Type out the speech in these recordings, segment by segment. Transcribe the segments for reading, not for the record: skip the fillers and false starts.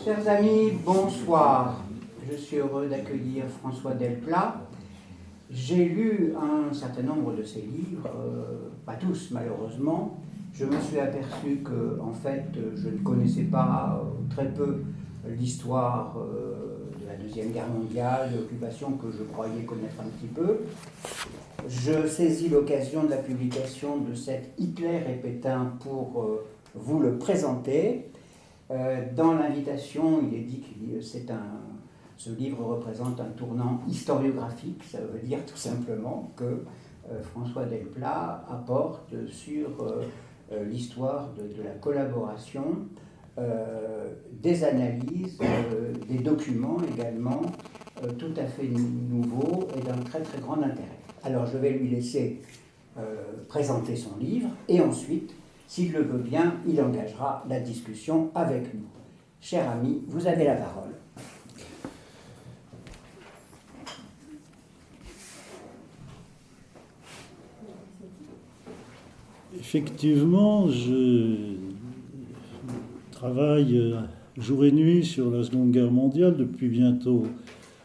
Chers amis, bonsoir. Je suis heureux d'accueillir François Delplat. J'ai lu un certain nombre de ses livres, pas tous malheureusement. Je me suis aperçu que, en fait, je ne connaissais pas très peu l'histoire de la Deuxième Guerre mondiale, l'occupation que je croyais connaître un petit peu. Je saisis l'occasion de la publication de cet Hitler et Pétain pour vous le présenter. Dans l'invitation, il est dit que ce livre représente un tournant historiographique. Ça veut dire tout simplement que François Delplat apporte sur l'histoire de la collaboration des analyses, des documents également, tout à fait nouveaux et d'un très très grand intérêt. Alors je vais lui laisser présenter son livre et ensuite, s'il le veut bien, il engagera la discussion avec nous. Cher ami, vous avez la parole. Effectivement, je travaille jour et nuit sur la Seconde Guerre mondiale depuis bientôt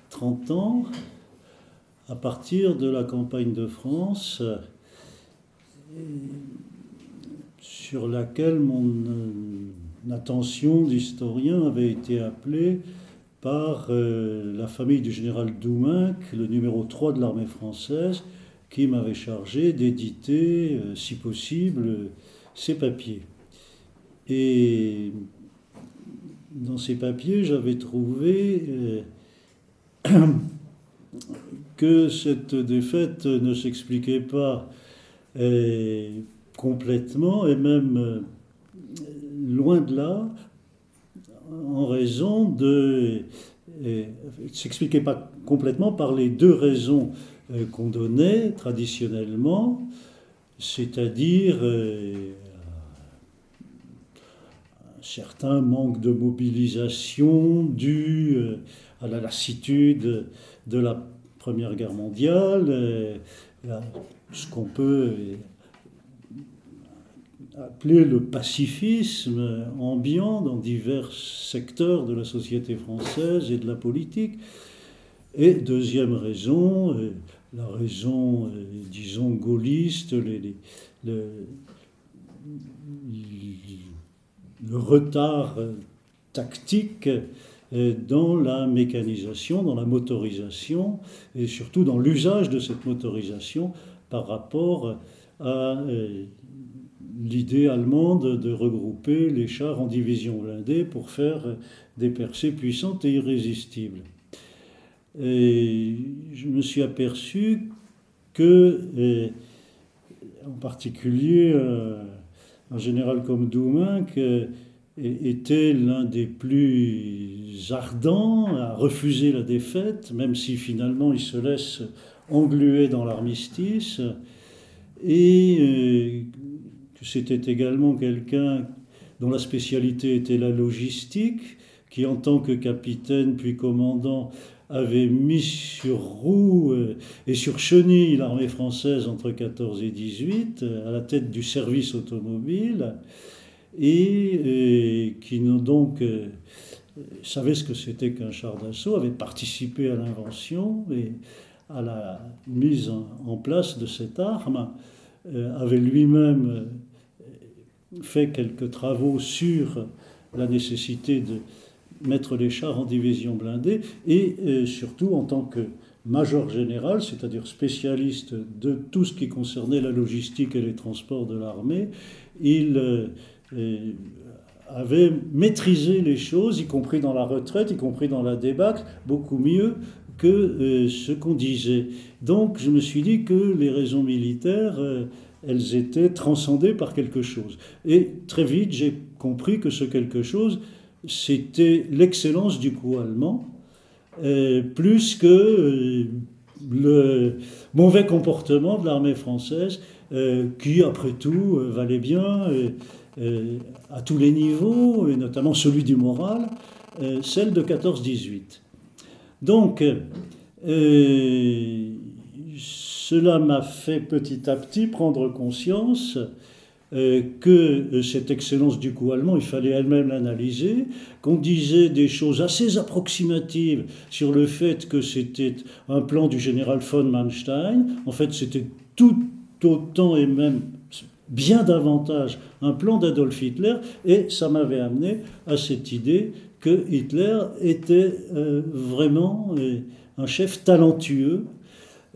30 ans, à partir de la campagne de France, sur laquelle mon attention d'historien avait été appelée par la famille du général Doumenc, le numéro 3 de l'armée française, qui m'avait chargé d'éditer, si possible, ces papiers. Et dans ces papiers, j'avais trouvé que cette défaite ne s'expliquait pas complètement, et même loin de là, en raison de... ne s'expliquait pas complètement par les deux raisons qu'on donnait traditionnellement, c'est-à-dire un certain manque de mobilisation dû à la lassitude de la Première Guerre mondiale, ce qu'on peut appeler le pacifisme ambiant dans divers secteurs de la société française et de la politique. Et deuxième raison, la raison, disons, gaulliste, le retard tactique dans la mécanisation, dans la motorisation, et surtout dans l'usage de cette motorisation par rapport à l'idée allemande de regrouper les chars en divisions blindées pour faire des percées puissantes et irrésistibles. Et je me suis aperçu que, en particulier, un général comme Doumenc était l'un des plus ardents à refuser la défaite, même si finalement il se laisse engluer dans l'armistice, et que c'était également quelqu'un dont la spécialité était la logistique, qui en tant que capitaine puis commandant avait mis sur roue et sur chenille l'armée française entre 14 et 18, à la tête du service automobile, et qui donc savait ce que c'était qu'un char d'assaut, avait participé à l'invention et à la mise en place de cette arme, avait lui-même fait quelques travaux sur la nécessité de mettre les chars en division blindée, et surtout en tant que major général, c'est-à-dire spécialiste de tout ce qui concernait la logistique et les transports de l'armée, il avait maîtrisé les choses, y compris dans la retraite, y compris dans la débâcle, beaucoup mieux que ce qu'on disait. Donc je me suis dit que les raisons militaires, elles étaient transcendées par quelque chose. Et très vite, j'ai compris que ce quelque chose, c'était l'excellence du coup allemand, plus que le mauvais comportement de l'armée française, qui, après tout, valait bien à tous les niveaux, et notamment celui du moral, celle de 14-18. Donc, cela m'a fait petit à petit prendre conscience que cette excellence du coup allemand, il fallait elle-même l'analyser, qu'on disait des choses assez approximatives sur le fait que c'était un plan du général von Manstein. En fait, c'était tout autant et même bien davantage un plan d'Adolf Hitler, et ça m'avait amené à cette idée que Hitler était vraiment un chef talentueux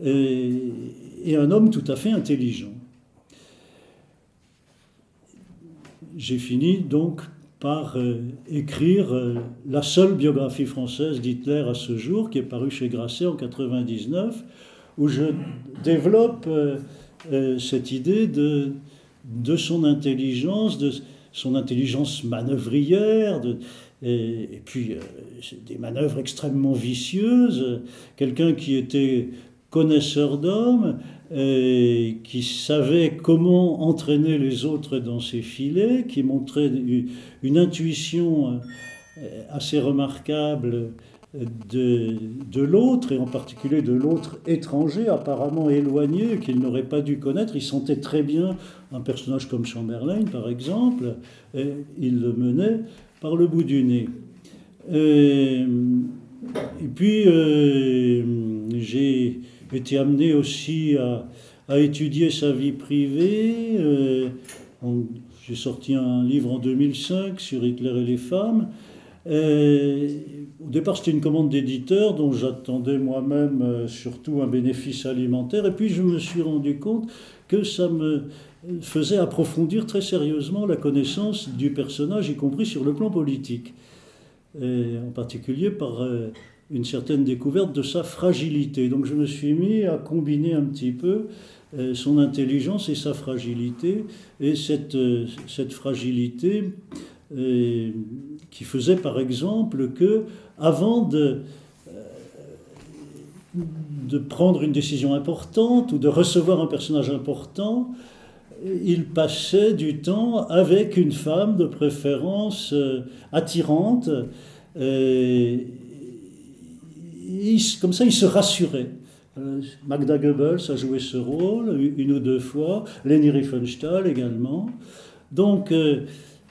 et un homme tout à fait intelligent. J'ai fini donc par écrire la seule biographie française d'Hitler à ce jour, qui est parue chez Grasset en 1999, où je développe cette idée de son intelligence manœuvrière, et puis des manœuvres extrêmement vicieuses, quelqu'un qui était connaisseur d'hommes, qui savait comment entraîner les autres dans ses filets, qui montrait une intuition assez remarquable de l'autre, et en particulier de l'autre étranger, apparemment éloigné, qu'il n'aurait pas dû connaître. Il sentait très bien un personnage comme Chamberlain, par exemple, et il le menait par le bout du nez. Et puis, j'ai été amené aussi à étudier sa vie privée. J'ai sorti un livre en 2005 sur Hitler et les femmes. Au départ, c'était une commande d'éditeur dont j'attendais moi-même surtout un bénéfice alimentaire. Et puis, je me suis rendu compte que ça me faisait approfondir très sérieusement la connaissance du personnage, y compris sur le plan politique. Et en particulier par une certaine découverte de sa fragilité. Donc je me suis mis à combiner un petit peu son intelligence et sa fragilité, et cette fragilité qui faisait par exemple que, avant de prendre une décision importante ou de recevoir un personnage important, il passait du temps avec une femme de préférence attirante. Comme ça, il se rassurait. Magda Goebbels a joué ce rôle une ou deux fois, Leni Riefenstahl également. Donc,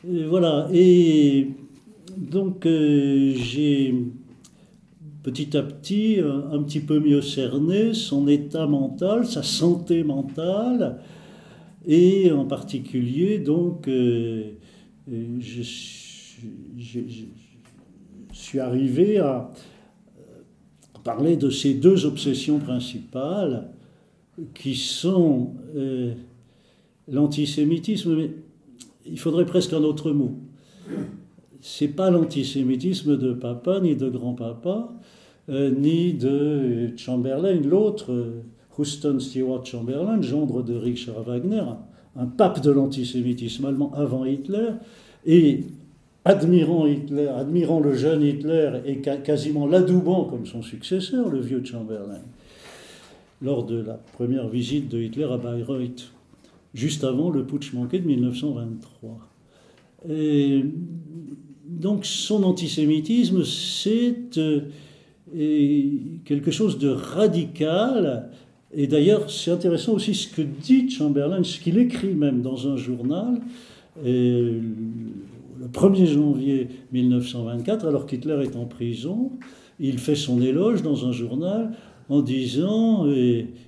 voilà. Et donc, j'ai petit à petit un petit peu mieux cerné son état mental, sa santé mentale, et en particulier, donc, je suis arrivé à parler de ces deux obsessions principales qui sont l'antisémitisme, mais il faudrait presque un autre mot. C'est pas l'antisémitisme de papa, ni de grand-papa, ni de Chamberlain, l'autre, Houston Stewart Chamberlain, gendre de Richard Wagner, un pape de l'antisémitisme allemand avant Hitler, et admirant Hitler, admirant le jeune Hitler et quasiment l'adoubant comme son successeur, le vieux Chamberlain, lors de la première visite de Hitler à Bayreuth, juste avant le putsch manqué de 1923. Et donc son antisémitisme, c'est quelque chose de radical. Et d'ailleurs, c'est intéressant aussi ce que dit Chamberlain, ce qu'il écrit même dans un journal, le 1er janvier 1924, alors qu'Hitler est en prison. Il fait son éloge dans un journal en disant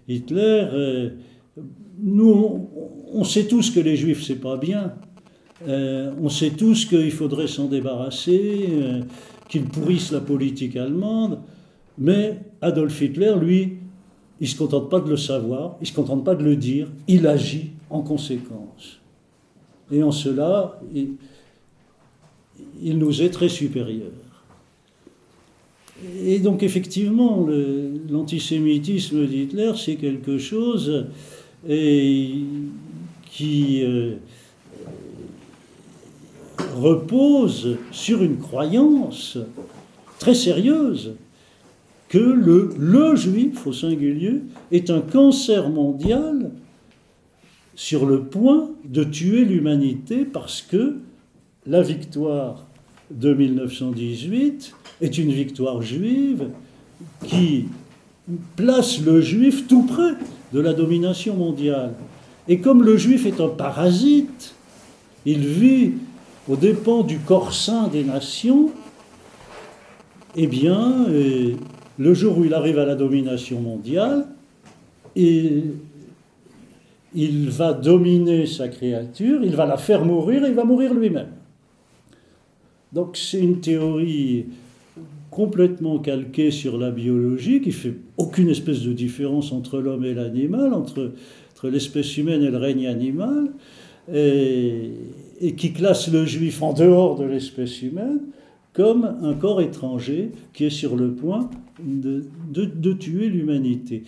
Hitler, nous, on sait tous que les Juifs, c'est pas bien. On sait tous qu'il faudrait s'en débarrasser, qu'ils pourrissent la politique allemande. Mais Adolf Hitler, lui, il ne se contente pas de le savoir, il ne se contente pas de le dire, il agit en conséquence. Et en cela, il nous est très supérieur. Et donc effectivement, l'antisémitisme d'Hitler, c'est quelque chose qui repose sur une croyance très sérieuse que le juif, au singulier, est un cancer mondial sur le point de tuer l'humanité, parce que la victoire de 1918 est une victoire juive qui place le juif tout près de la domination mondiale. Et comme le juif est un parasite, il vit aux dépens du corps sain des nations, eh bien, le jour où il arrive à la domination mondiale, il va dominer sa créature, il va la faire mourir et il va mourir lui-même. Donc c'est une théorie complètement calquée sur la biologie, qui fait aucune espèce de différence entre l'homme et l'animal, entre l'espèce humaine et le règne animal, et qui classe le juif en dehors de l'espèce humaine comme un corps étranger qui est sur le point de tuer l'humanité.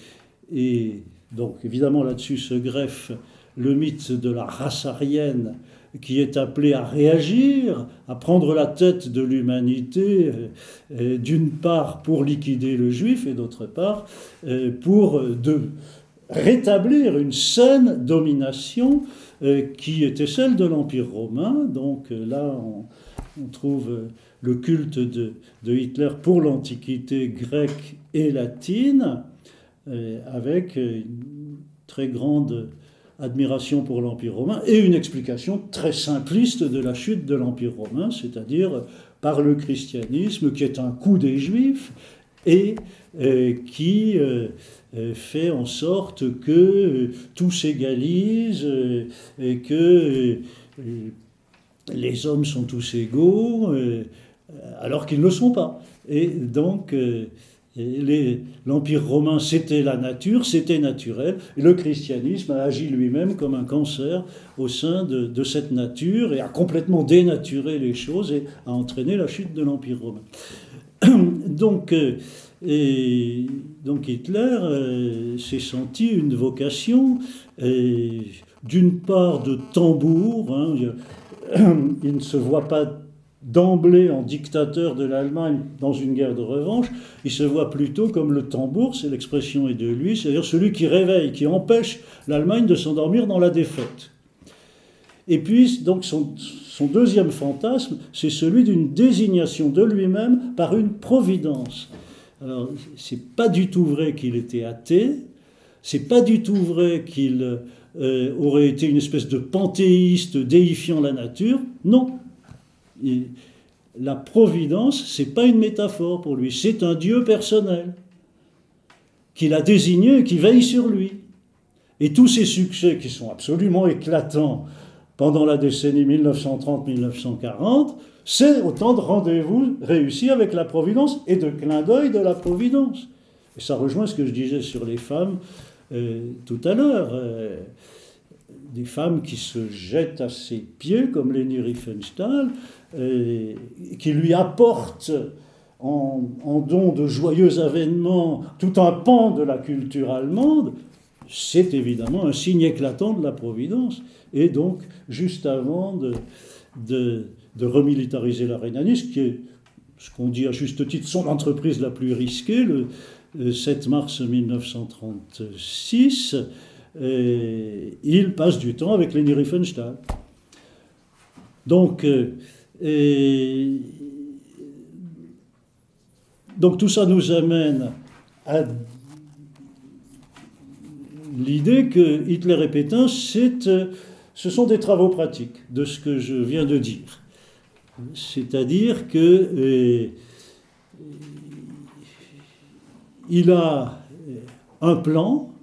Et donc évidemment là-dessus se greffe le mythe de la race aryenne, qui est appelé à réagir, à prendre la tête de l'humanité, d'une part pour liquider le juif et d'autre part pour rétablir une saine domination qui était celle de l'Empire romain. Donc là, on trouve le culte de Hitler pour l'Antiquité grecque et latine, avec une très grande admiration pour l'Empire romain et une explication très simpliste de la chute de l'Empire romain, c'est-à-dire par le christianisme, qui est un coup des Juifs et qui fait en sorte que tout s'égalise et que les hommes sont tous égaux, alors qu'ils ne le sont pas. Et donc l'Empire romain, c'était la nature, c'était naturel, et le christianisme a agi lui-même comme un cancer au sein de cette nature, et a complètement dénaturé les choses, et a entraîné la chute de l'Empire romain. Donc Hitler s'est senti une vocation, d'une part de tambour, il ne se voit pas d'emblée en dictateur de l'Allemagne dans une guerre de revanche, il se voit plutôt comme le tambour, c'est l'expression est de lui, c'est-à-dire celui qui réveille, qui empêche l'Allemagne de s'endormir dans la défaite. Et puis, donc, son deuxième fantasme, c'est celui d'une désignation de lui-même par une providence. Alors, c'est pas du tout vrai qu'il était athée, c'est pas du tout vrai qu'il aurait été une espèce de panthéiste déifiant la nature, non. La providence, c'est pas une métaphore pour lui, c'est un Dieu personnel qu'il a désigné et qui veille sur lui. Et tous ces succès qui sont absolument éclatants pendant la décennie 1930-1940, c'est autant de rendez-vous réussis avec la providence et de clins d'œil de la providence. Et ça rejoint ce que je disais sur les femmes tout à l'heure. Des femmes qui se jettent à ses pieds, comme Leni Riefenstahl, qui lui apportent en don de joyeux avènements tout un pan de la culture allemande, c'est évidemment un signe éclatant de la providence. Et donc, juste avant de remilitariser la Rhénanie, ce qui est, ce qu'on dit à juste titre, son entreprise la plus risquée, le 7 mars 1936, il passe du temps avec Leni Riefenstahl. Donc tout ça nous amène à l'idée que Hitler et Pétain, ce sont des travaux pratiques de ce que je viens de dire. C'est-à-dire que il a un plan,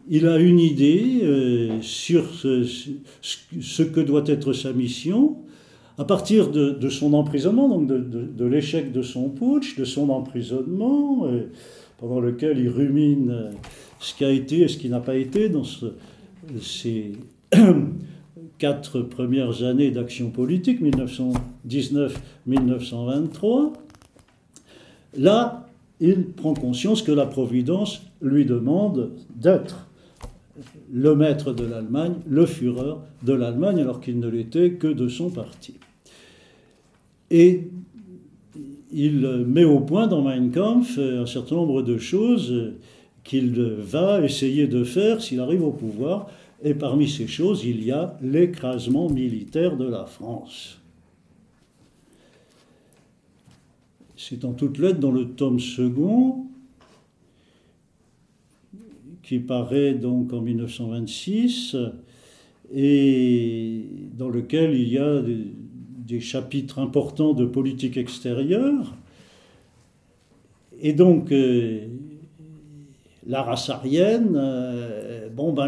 il a une idée sur ce que doit être sa mission, à partir de son emprisonnement, donc de l'échec de son putsch, de son emprisonnement, pendant lequel il rumine ce qui a été et ce qui n'a pas été dans ces 4 premières années d'action politique, 1919-1923. Là, il prend conscience que la Providence lui demande d'être le maître de l'Allemagne, le Führer de l'Allemagne, alors qu'il ne l'était que de son parti. Et il met au point dans Mein Kampf un certain nombre de choses qu'il va essayer de faire s'il arrive au pouvoir. Et parmi ces choses, il y a l'écrasement militaire de la France. C'est en toutes lettres dans le tome second, qui paraît donc en 1926 et dans lequel il y a des chapitres importants de politique extérieure. Et donc, la race aryenne,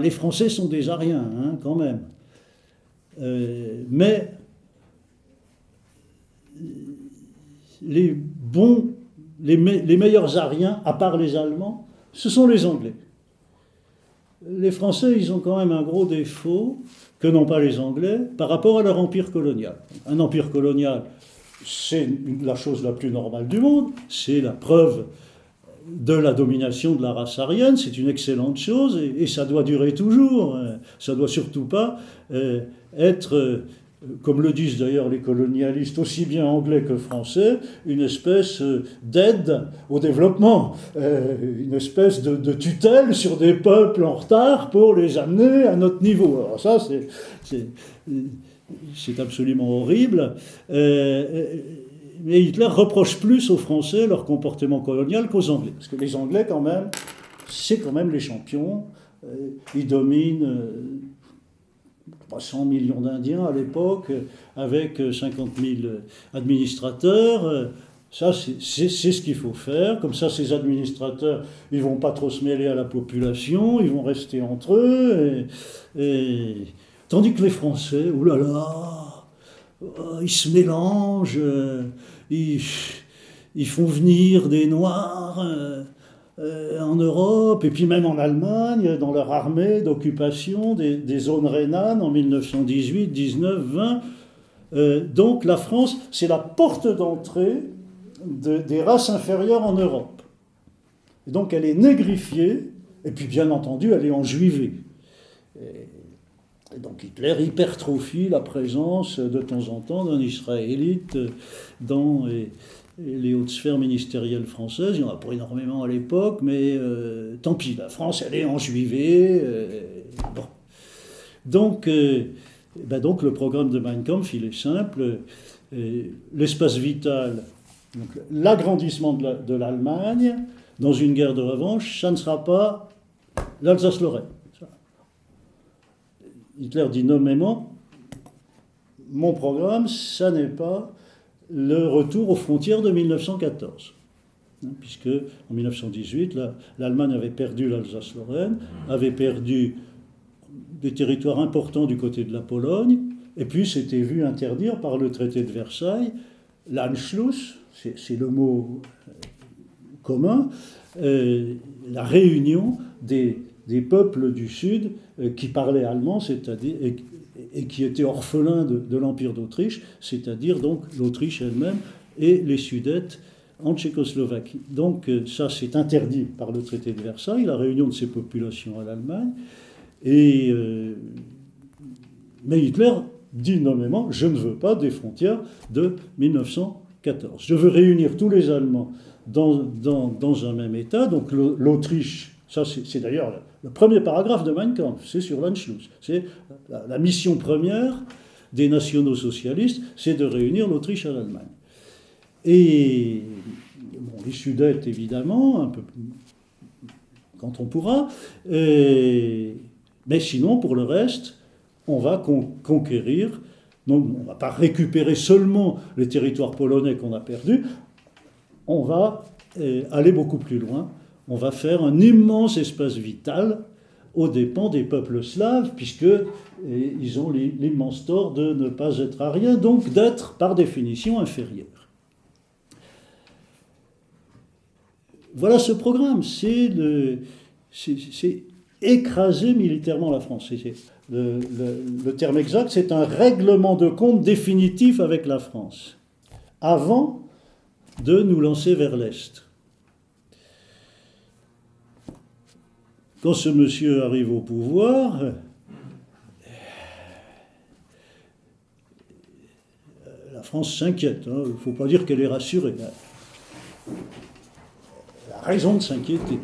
les Français sont des Aryens, hein, quand même. Mais les meilleurs Aryens, à part les Allemands, ce sont les Anglais. Les Français, ils ont quand même un gros défaut que n'ont pas les Anglais par rapport à leur empire colonial. Un empire colonial, c'est la chose la plus normale du monde, c'est la preuve de la domination de la race aryenne, c'est une excellente chose et ça doit durer toujours. Ça ne doit surtout pas être, comme le disent d'ailleurs les colonialistes, aussi bien anglais que français, une espèce d'aide au développement, une espèce de tutelle sur des peuples en retard pour les amener à notre niveau. Alors ça, c'est absolument horrible. Mais Hitler reproche plus aux Français leur comportement colonial qu'aux Anglais. Parce que les Anglais, quand même, c'est quand même les champions. Ils dominent 300 millions d'Indiens à l'époque, avec 50 000 administrateurs. Ça, c'est ce qu'il faut faire. Comme ça, ces administrateurs, ils ne vont pas trop se mêler à la population, ils vont rester entre eux. Tandis que les Français, oulala, ils se mélangent, ils font venir des Noirs en Europe, et puis même en Allemagne, dans leur armée d'occupation des zones rhénanes en 1918, 19, 20. Donc la France, c'est la porte d'entrée des races inférieures en Europe. Et donc elle est négrifiée, et puis bien entendu, elle est enjuivée. Et donc Hitler hypertrophie la présence de temps en temps d'un Israélite dans les hautes sphères ministérielles françaises. Il n'y en a pas énormément à l'époque, mais tant pis, la France, elle est enjuivée. Bon. Donc le programme de Mein Kampf, il est simple. L'espace vital, donc l'agrandissement de l'Allemagne, dans une guerre de revanche, ça ne sera pas l'Alsace-Lorraine. Hitler dit nommément, mon programme, ça n'est pas le retour aux frontières de 1914. Puisque en 1918, l'Allemagne avait perdu l'Alsace-Lorraine, avait perdu des territoires importants du côté de la Pologne, et puis s'était vu interdire par le traité de Versailles l'Anschluss, c'est le mot commun, la réunion des peuples du Sud qui parlaient allemand, c'est-à-dire et qui étaient orphelins de l'Empire d'Autriche, c'est-à-dire donc l'Autriche elle-même et les Sudètes en Tchécoslovaquie. Donc ça, c'est interdit par le traité de Versailles, la réunion de ces populations à l'Allemagne. Mais Hitler dit nommément, je ne veux pas des frontières de 1914. Je veux réunir tous les Allemands dans un même État, donc l'Autriche. Ça, c'est d'ailleurs le premier paragraphe de Mein Kampf, c'est sur l'Anschluss. C'est la mission première des nationaux socialistes, c'est de réunir l'Autriche à l'Allemagne. Et les Sudètes, évidemment, un peu quand on pourra. Mais sinon, pour le reste, on va conquérir. Donc, on ne va pas récupérer seulement les territoires polonais qu'on a perdus. On va aller beaucoup plus loin. On va faire un immense espace vital aux dépens des peuples slaves, puisqu'ils ont l'immense tort de ne pas être ariens, donc d'être par définition inférieurs. Voilà ce programme, c'est écraser militairement la France. Le terme exact, c'est un règlement de compte définitif avec la France, avant de nous lancer vers l'Est. Quand ce monsieur arrive au pouvoir, la France s'inquiète. Il ne faut pas dire qu'elle est rassurée. Elle a raison de s'inquiéter.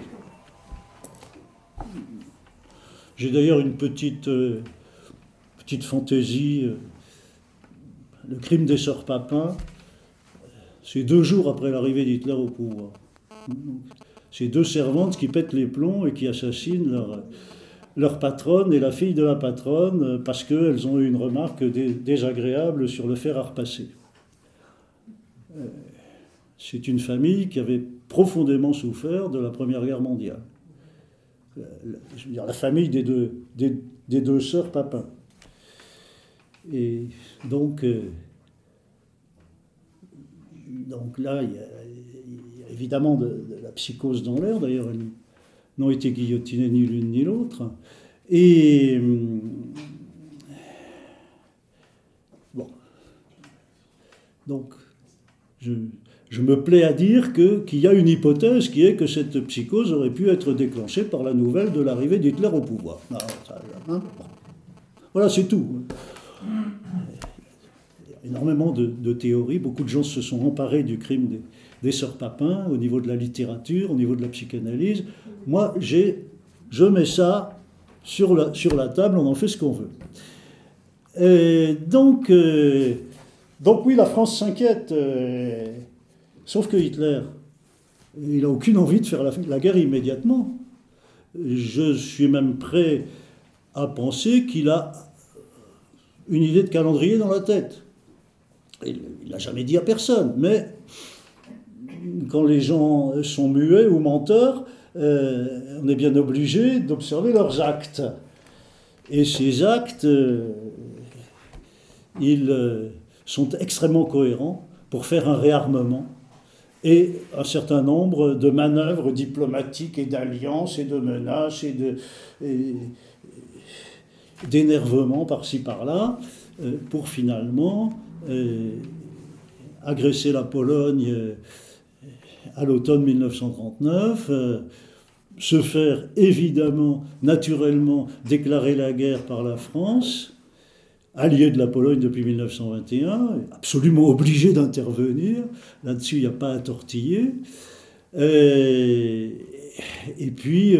J'ai d'ailleurs une petite fantaisie. Le crime des sœurs Papin, c'est 2 jours après l'arrivée d'Hitler au pouvoir. ces deux servantes qui pètent les plombs et qui assassinent leur patronne et la fille de la patronne parce qu'elles ont eu une remarque désagréable sur le fer à repasser. C'est une famille qui avait profondément souffert de la Première Guerre mondiale. Je veux dire, la famille des deux sœurs Papin. Et donc là, il y a évidemment de la psychose dans l'air. D'ailleurs, elles n'ont été guillotinées ni l'une ni l'autre. Et bon, donc je me plais à dire qu'il y a une hypothèse qui est que cette psychose aurait pu être déclenchée par la nouvelle de l'arrivée d'Hitler au pouvoir. Voilà, c'est tout. Il y a énormément de théories. Beaucoup de gens se sont emparés du crime des sœurs Papin au niveau de la littérature, au niveau de la psychanalyse. Moi, je mets ça sur la table, on en fait ce qu'on veut. Et donc oui, la France s'inquiète. Sauf que Hitler, il n'a aucune envie de faire la guerre immédiatement. Je suis même prêt à penser qu'il a une idée de calendrier dans la tête. Il ne l'a jamais dit à personne, mais quand les gens sont muets ou menteurs, on est bien obligé d'observer leurs actes. Et ces actes, ils sont extrêmement cohérents pour faire un réarmement et un certain nombre de manœuvres diplomatiques et d'alliances et de menaces et d'énervement par-ci par-là pour finalement agresser la Pologne à l'automne 1939, se faire évidemment, naturellement, déclarer la guerre par la France, allié de la Pologne depuis 1921, absolument obligé d'intervenir, là-dessus il n'y a pas à tortiller, et puis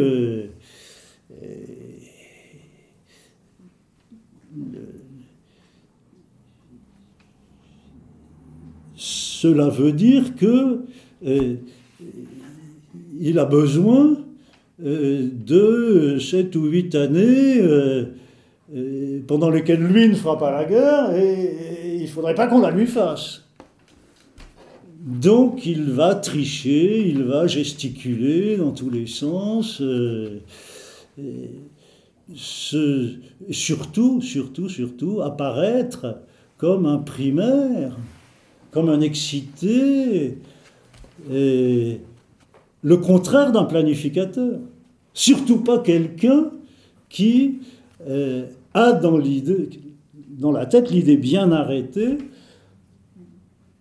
cela veut dire que il a besoin de 7 ou 8 années pendant lesquelles lui ne fera pas la guerre et il ne faudrait pas qu'on la lui fasse. Donc il va tricher, il va gesticuler dans tous les sens, surtout apparaître comme un primaire, comme un excité, et le contraire d'un planificateur. Surtout pas quelqu'un qui a dans la tête l'idée bien arrêtée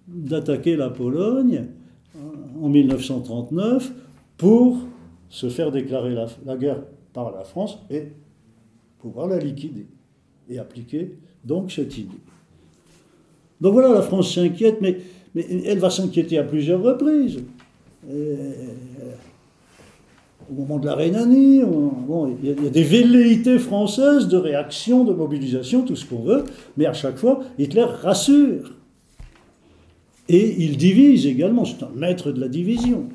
d'attaquer la Pologne en 1939 pour se faire déclarer la guerre par la France et pouvoir la liquider et appliquer donc cette idée. Donc voilà, la France s'inquiète, mais elle va s'inquiéter à plusieurs reprises. Au moment de la Rhénanie, il y a des velléités françaises de réaction, de mobilisation, tout ce qu'on veut, mais à chaque fois, Hitler rassure. Et il divise également, c'est un maître de la division.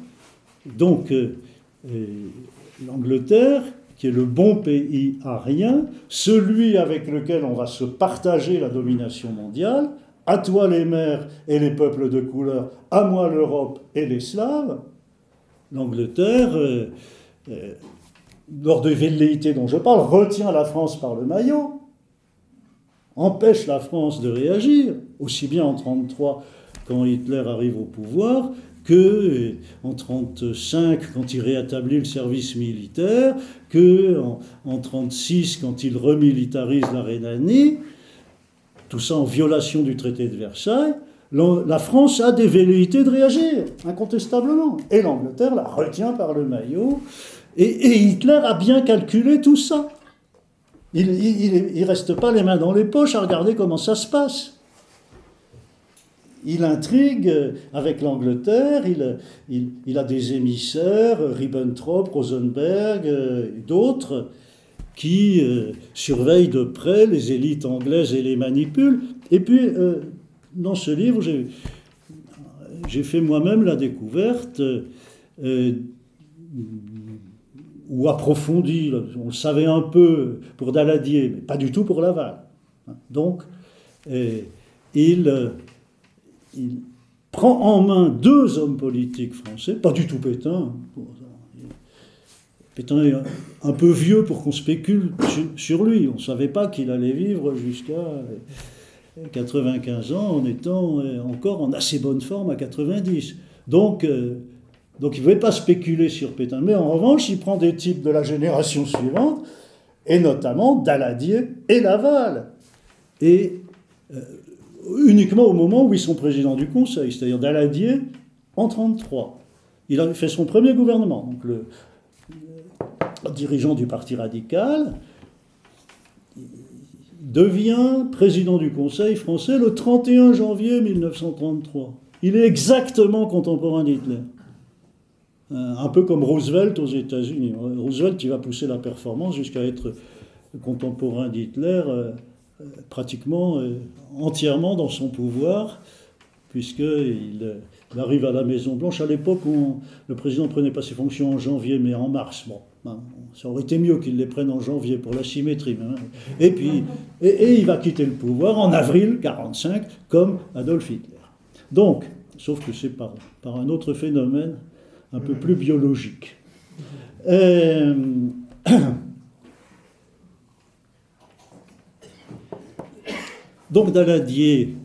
Donc, l'Angleterre, qui est le bon pays à rien, celui avec lequel on va se partager la domination mondiale, à toi les mers et les peuples de couleur, à moi l'Europe et les Slaves, l'Angleterre, lors des velléités dont je parle, retient la France par le maillot, empêche la France de réagir, aussi bien en 1933 quand Hitler arrive au pouvoir, que en 1935 quand il rétablit le service militaire, que en 1936 quand il remilitarise la Rhénanie, tout ça en violation du traité de Versailles. La France a des velléités de réagir, incontestablement. Et l'Angleterre la retient par le maillot. Et Hitler a bien calculé tout ça. Il ne reste pas les mains dans les poches à regarder comment ça se passe. Il intrigue avec l'Angleterre, il a des émissaires, Ribbentrop, Rosenberg, d'autres, qui surveillent de près les élites anglaises et les manipulent. Et puis, dans ce livre, j'ai fait moi-même la découverte ou approfondi, on le savait un peu pour Daladier, mais pas du tout pour Laval. Donc, il prend en main deux hommes politiques français, pas du tout Pétain. Pétain est un peu vieux pour qu'on spécule sur lui. On ne savait pas qu'il allait vivre jusqu'à 95 ans en étant encore en assez bonne forme à 90. Donc il ne pouvait pas spéculer sur Pétain. Mais en revanche, il prend des types de la génération suivante, et notamment Daladier et Laval. Et uniquement au moment où ils sont présidents du Conseil, c'est-à-dire Daladier en 1933. Il a fait son premier gouvernement, donc le dirigeant du Parti radical devient président du Conseil français le 31 janvier 1933. Il est exactement contemporain d'Hitler. Un peu comme Roosevelt aux États-Unis. Roosevelt, il va pousser la performance jusqu'à être contemporain d'Hitler pratiquement entièrement dans son pouvoir, puisqu'il arrive à la Maison-Blanche. À l'époque, le président ne prenait pas ses fonctions en janvier, mais en mars. Bon, ça aurait été mieux qu'il les prenne en janvier pour la symétrie. Et puis, il va quitter le pouvoir en avril 1945, comme Adolf Hitler. Donc, sauf que c'est par un autre phénomène un peu plus biologique. Donc Daladier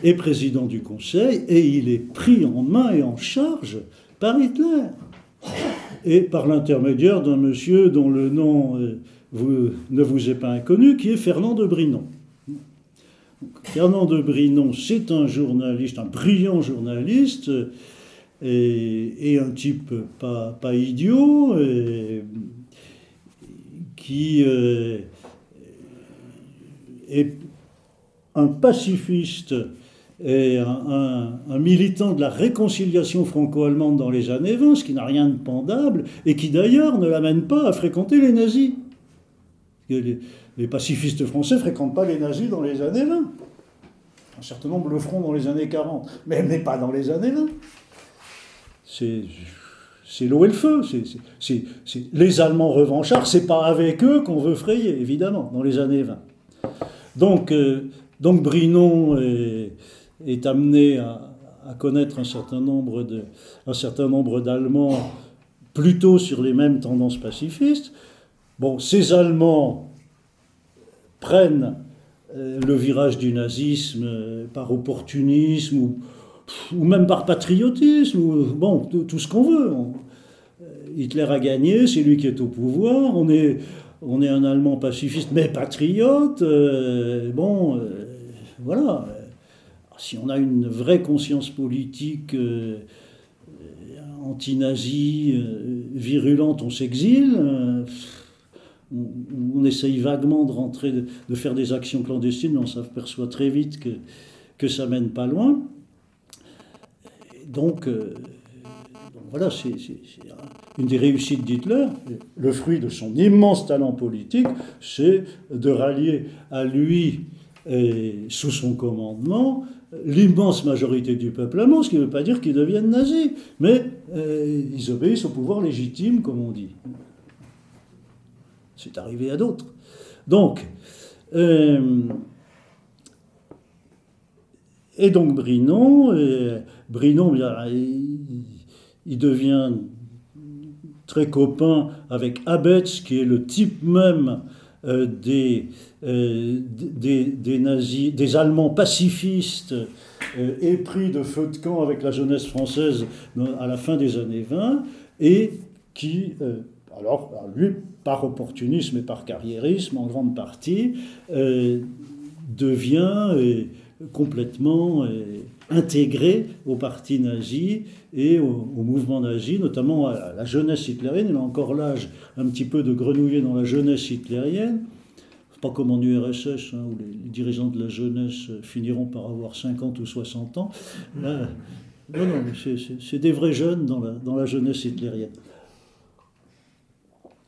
est président du Conseil et il est pris en main et en charge par Hitler. Et par l'intermédiaire d'un monsieur dont le nom ne vous est pas inconnu, qui est Fernand de Brinon. Fernand de Brinon, c'est un journaliste, un brillant journaliste, et un type pas idiot, qui est un pacifiste et un militant de la réconciliation franco-allemande dans les années 20, ce qui n'a rien de pendable, et qui d'ailleurs ne l'amène pas à fréquenter les nazis. Les pacifistes français ne fréquentent pas les nazis dans les années 20. Un certain nombre le feront dans les années 40, mais pas dans les années 20. C'est l'eau et le feu. Les Allemands revanchards, c'est pas avec eux qu'on veut frayer, évidemment, dans les années 20. Donc Brinon est amené à connaître un certain nombre d'Allemands plutôt sur les mêmes tendances pacifistes. Bon, ces Allemands prennent le virage du nazisme par opportunisme ou même par patriotisme, bon, tout ce qu'on veut. Hitler a gagné, c'est lui qui est au pouvoir, on est un Allemand pacifiste mais patriote, voilà. Si on a une vraie conscience politique anti-nazie, virulente, on s'exile, on essaye vaguement de rentrer, de faire des actions clandestines, mais on s'aperçoit très vite que ça mène pas loin. Donc voilà, c'est une des réussites d'Hitler. Le fruit de son immense talent politique, c'est de rallier à lui, sous son commandement, l'immense majorité du peuple allemand, ce qui ne veut pas dire qu'ils deviennent nazis, mais ils obéissent au pouvoir légitime, comme on dit. C'est arrivé à d'autres. Donc, et donc Brinon, il devient très copain avec Abetz, qui est le type même des nazis, des Allemands pacifistes épris de feu de camp avec la jeunesse française à la fin des années 20, et qui, alors lui, par opportunisme et par carriérisme en grande partie, devient complètement intégré au parti nazi et au mouvement nazi, notamment à la jeunesse hitlérienne. Il a encore l'âge un petit peu de grenouiller dans la jeunesse hitlérienne. Pas comme en URSS, où les dirigeants de la jeunesse finiront par avoir 50 ou 60 ans. Là, non, c'est des vrais jeunes dans la jeunesse hitlérienne.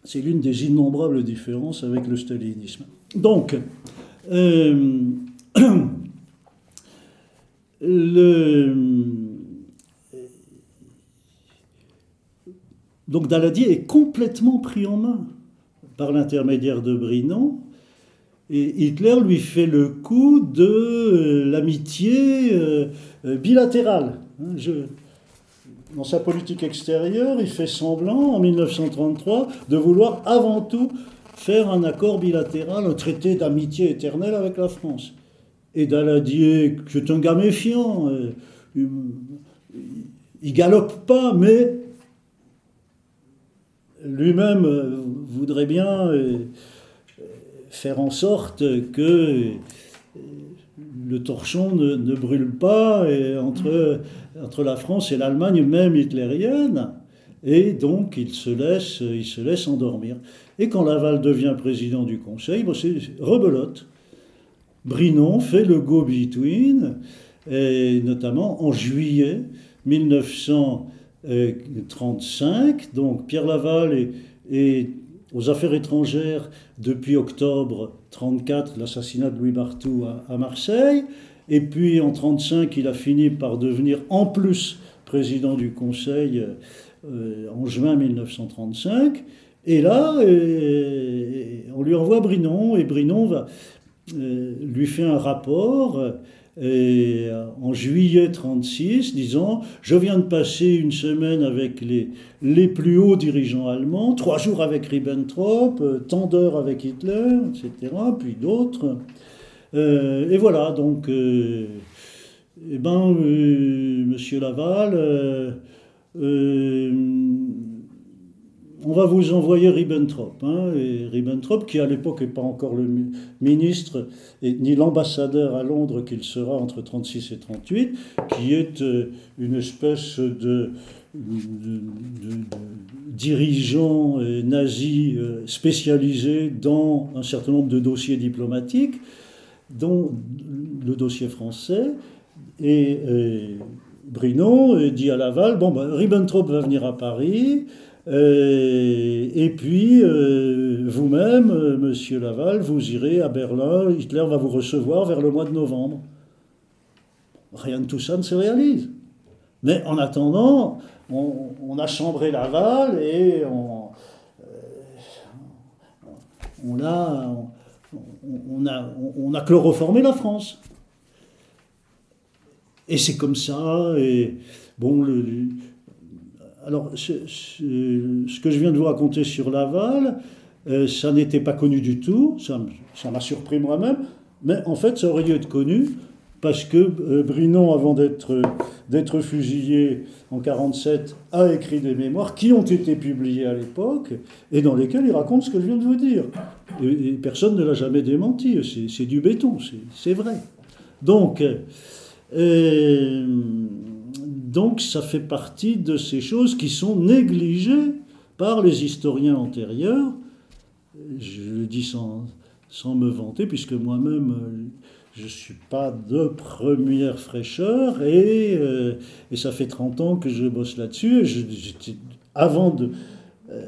C'est l'une des innombrables différences avec le stalinisme. Donc, Donc Daladier est complètement pris en main par l'intermédiaire de Brinon, et Hitler lui fait le coup de l'amitié bilatérale. Dans sa politique extérieure, il fait semblant, en 1933, de vouloir avant tout faire un accord bilatéral, un traité d'amitié éternelle avec la France. Et Daladier, qui est un gars méfiant, il galope pas, mais lui-même voudrait bien faire en sorte que le torchon ne brûle pas entre la France et l'Allemagne, même hitlérienne, et donc il se laisse endormir. Et quand Laval devient président du Conseil, c'est rebelote. Brinon fait le go-between, et notamment en juillet 1935. Donc Pierre Laval est aux affaires étrangères depuis octobre 1934, l'assassinat de Louis Barthou à Marseille. Et puis en 1935, il a fini par devenir en plus président du Conseil en juin 1935. Et là, on lui envoie Brinon, et Brinon lui fait un rapport en juillet 1936, disant « Je viens de passer une semaine avec les plus hauts dirigeants allemands, 3 jours avec Ribbentrop, tant d'heures avec Hitler, etc., puis d'autres. Et voilà, donc, monsieur Laval, on va vous envoyer Ribbentrop. Et Ribbentrop, qui à l'époque n'est pas encore le ministre, ni l'ambassadeur à Londres qu'il sera entre 1936 et 1938, qui est une espèce de dirigeant nazi spécialisé dans un certain nombre de dossiers diplomatiques, dont le dossier français. Et Brinon dit à Laval, Ribbentrop va venir à Paris, et puis vous-même, monsieur Laval, vous irez à Berlin, Hitler va vous recevoir vers le mois de novembre. Rien de tout ça ne se réalise. Mais en attendant, on a chambré Laval et on a chloroformé la France. Et c'est comme ça. Et bon, alors, ce que je viens de vous raconter sur Laval, ça n'était pas connu du tout. Ça m'a surpris moi-même. Mais en fait, ça aurait dû être connu parce que Brinon, avant d'être fusillé en 1947, a écrit des mémoires qui ont été publiées à l'époque et dans lesquelles il raconte ce que je viens de vous dire. Et personne ne l'a jamais démenti. C'est du béton, c'est vrai. Donc, ça fait partie de ces choses qui sont négligées par les historiens antérieurs. Je le dis sans me vanter, puisque moi-même, je ne suis pas de première fraîcheur, et ça fait 30 ans que je bosse là-dessus.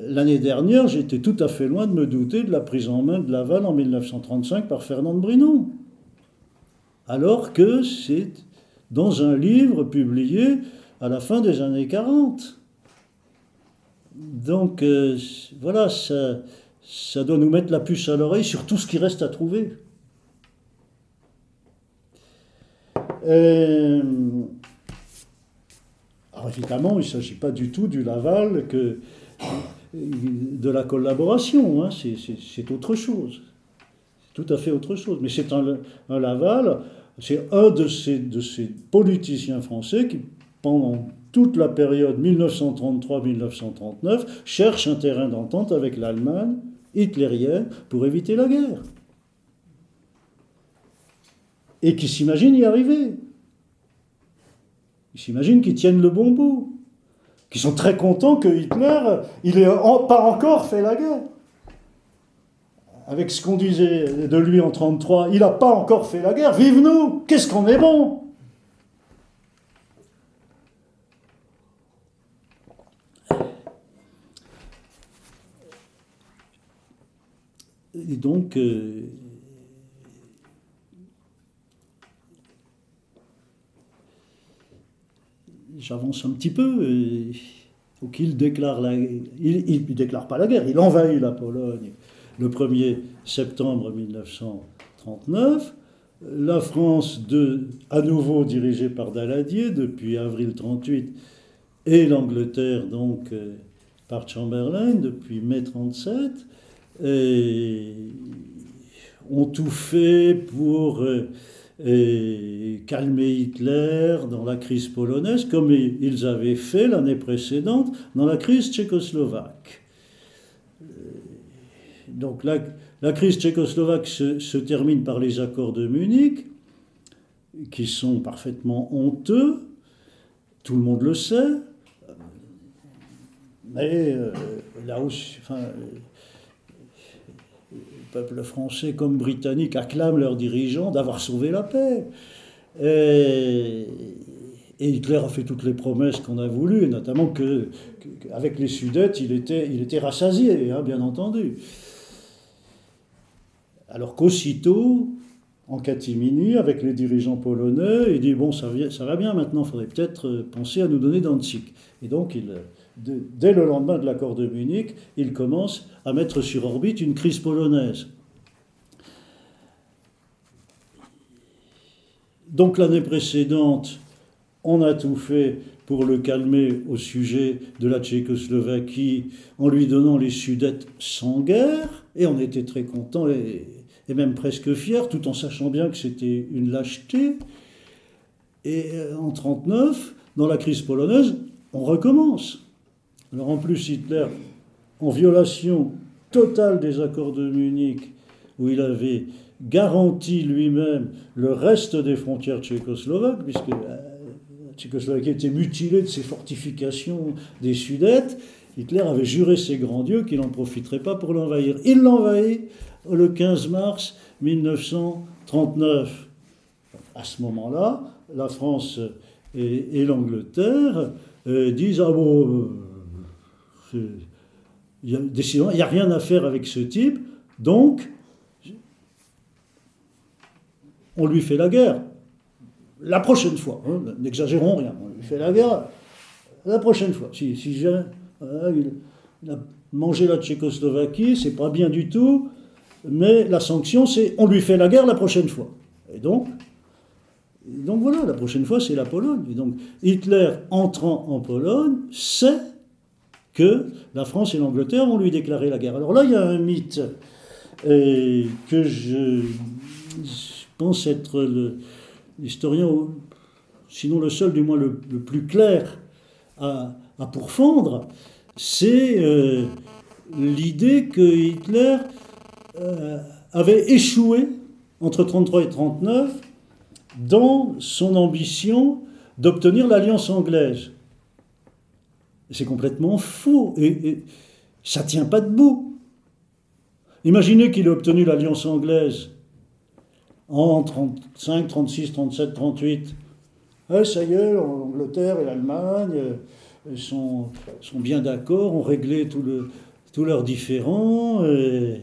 L'année dernière, j'étais tout à fait loin de me douter de la prise en main de Laval en 1935 par Fernand de Brinon. Alors que c'est dans un livre publié à la fin des années 40. Donc voilà, ça doit nous mettre la puce à l'oreille sur tout ce qui reste à trouver. Alors évidemment, il ne s'agit pas du tout du Laval de la collaboration, c'est autre chose. C'est tout à fait autre chose. Mais c'est un Laval, c'est un de ces politiciens français qui, pendant toute la période 1933-1939, cherche un terrain d'entente avec l'Allemagne hitlérienne pour éviter la guerre. Et qui s'imagine y arriver. Ils s'imaginent qu'ils tiennent le bon bout. Qu'ils sont très contents que Hitler, il n'ait pas encore fait la guerre. Avec ce qu'on disait de lui en 1933, il n'a pas encore fait la guerre, vive nous, qu'est-ce qu'on est bon. Et donc, j'avance un petit peu. Donc il déclare déclare pas la guerre, il envahit la Pologne le 1er septembre 1939. La France, à nouveau dirigée par Daladier depuis avril 1938, et l'Angleterre, donc, par Chamberlain depuis mai 1937, ont tout fait pour calmer Hitler dans la crise polonaise, comme ils avaient fait l'année précédente dans la crise tchécoslovaque. Donc la crise tchécoslovaque se termine par les accords de Munich, qui sont parfaitement honteux, tout le monde le sait, mais là aussi, le peuple français comme britannique acclament leurs dirigeants d'avoir sauvé la paix. Et Hitler a fait toutes les promesses qu'on a voulu, et notamment qu'avec les Sudètes, il était rassasié, hein, bien entendu. Alors qu'aussitôt, en catimini, avec les dirigeants polonais, il dit « Bon, ça va bien maintenant, il faudrait peut-être penser à nous donner Danzig ». Et donc, dès le lendemain de l'accord de Munich, il commence à mettre sur orbite une crise polonaise. Donc l'année précédente, on a tout fait pour le calmer au sujet de la Tchécoslovaquie en lui donnant les Sudètes sans guerre, et on était très contents et même presque fiers, tout en sachant bien que c'était une lâcheté. Et en 1939, dans la crise polonaise, on recommence. Alors en plus, Hitler, en violation totale des accords de Munich, où il avait garanti lui-même le reste des frontières tchécoslovaques, puisque la Tchécoslovaquie était mutilée de ses fortifications des Sudètes, Hitler avait juré ses grands dieux qu'il n'en profiterait pas pour l'envahir. Il l'envahit le 15 mars 1939. À ce moment-là, la France et l'Angleterre disent « Ah bon, décidément, il n'y a rien à faire avec ce type, donc on lui fait la guerre. La prochaine fois, hein, n'exagérons rien, on lui fait la guerre la prochaine fois. Si il a mangé la Tchécoslovaquie, c'est pas bien du tout, mais la sanction, c'est on lui fait la guerre la prochaine fois. Et donc voilà, la prochaine fois, c'est la Pologne. Et donc Hitler, entrant en Pologne, sait que la France et l'Angleterre vont lui déclarer la guerre. Alors là, il y a un mythe que je pense être l'historien, sinon le seul, du moins le plus clair à pourfendre, c'est l'idée que Hitler avait échoué entre 1933 et 1939 dans son ambition d'obtenir l'alliance anglaise. C'est complètement faux, et ça ne tient pas debout. Imaginez qu'il ait obtenu l'alliance anglaise en 1935, 1936, 1937, 1938. Ça y est, l'Angleterre et l'Allemagne sont bien d'accord, ont réglé tous leurs différends. Et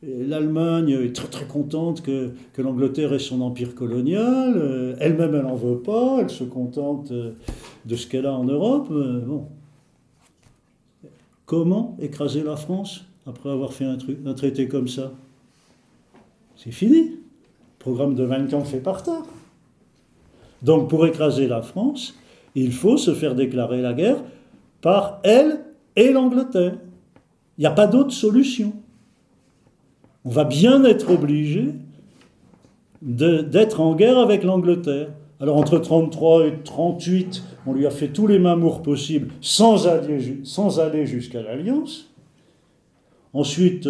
l'Allemagne est très très contente que l'Angleterre ait son empire colonial. Elle-même, elle n'en veut pas, elle se contente de ce qu'elle a en Europe. Bon. Comment écraser la France après avoir fait un traité comme ça? C'est fini. Le programme de Mein Kampf est par terre. Donc pour écraser la France, il faut se faire déclarer la guerre par elle et l'Angleterre. Il n'y a pas d'autre solution. On va bien être obligé d'être en guerre avec l'Angleterre. Alors entre 1933 et 1938, on lui a fait tous les mamours possibles sans aller jusqu'à l'Alliance. Ensuite,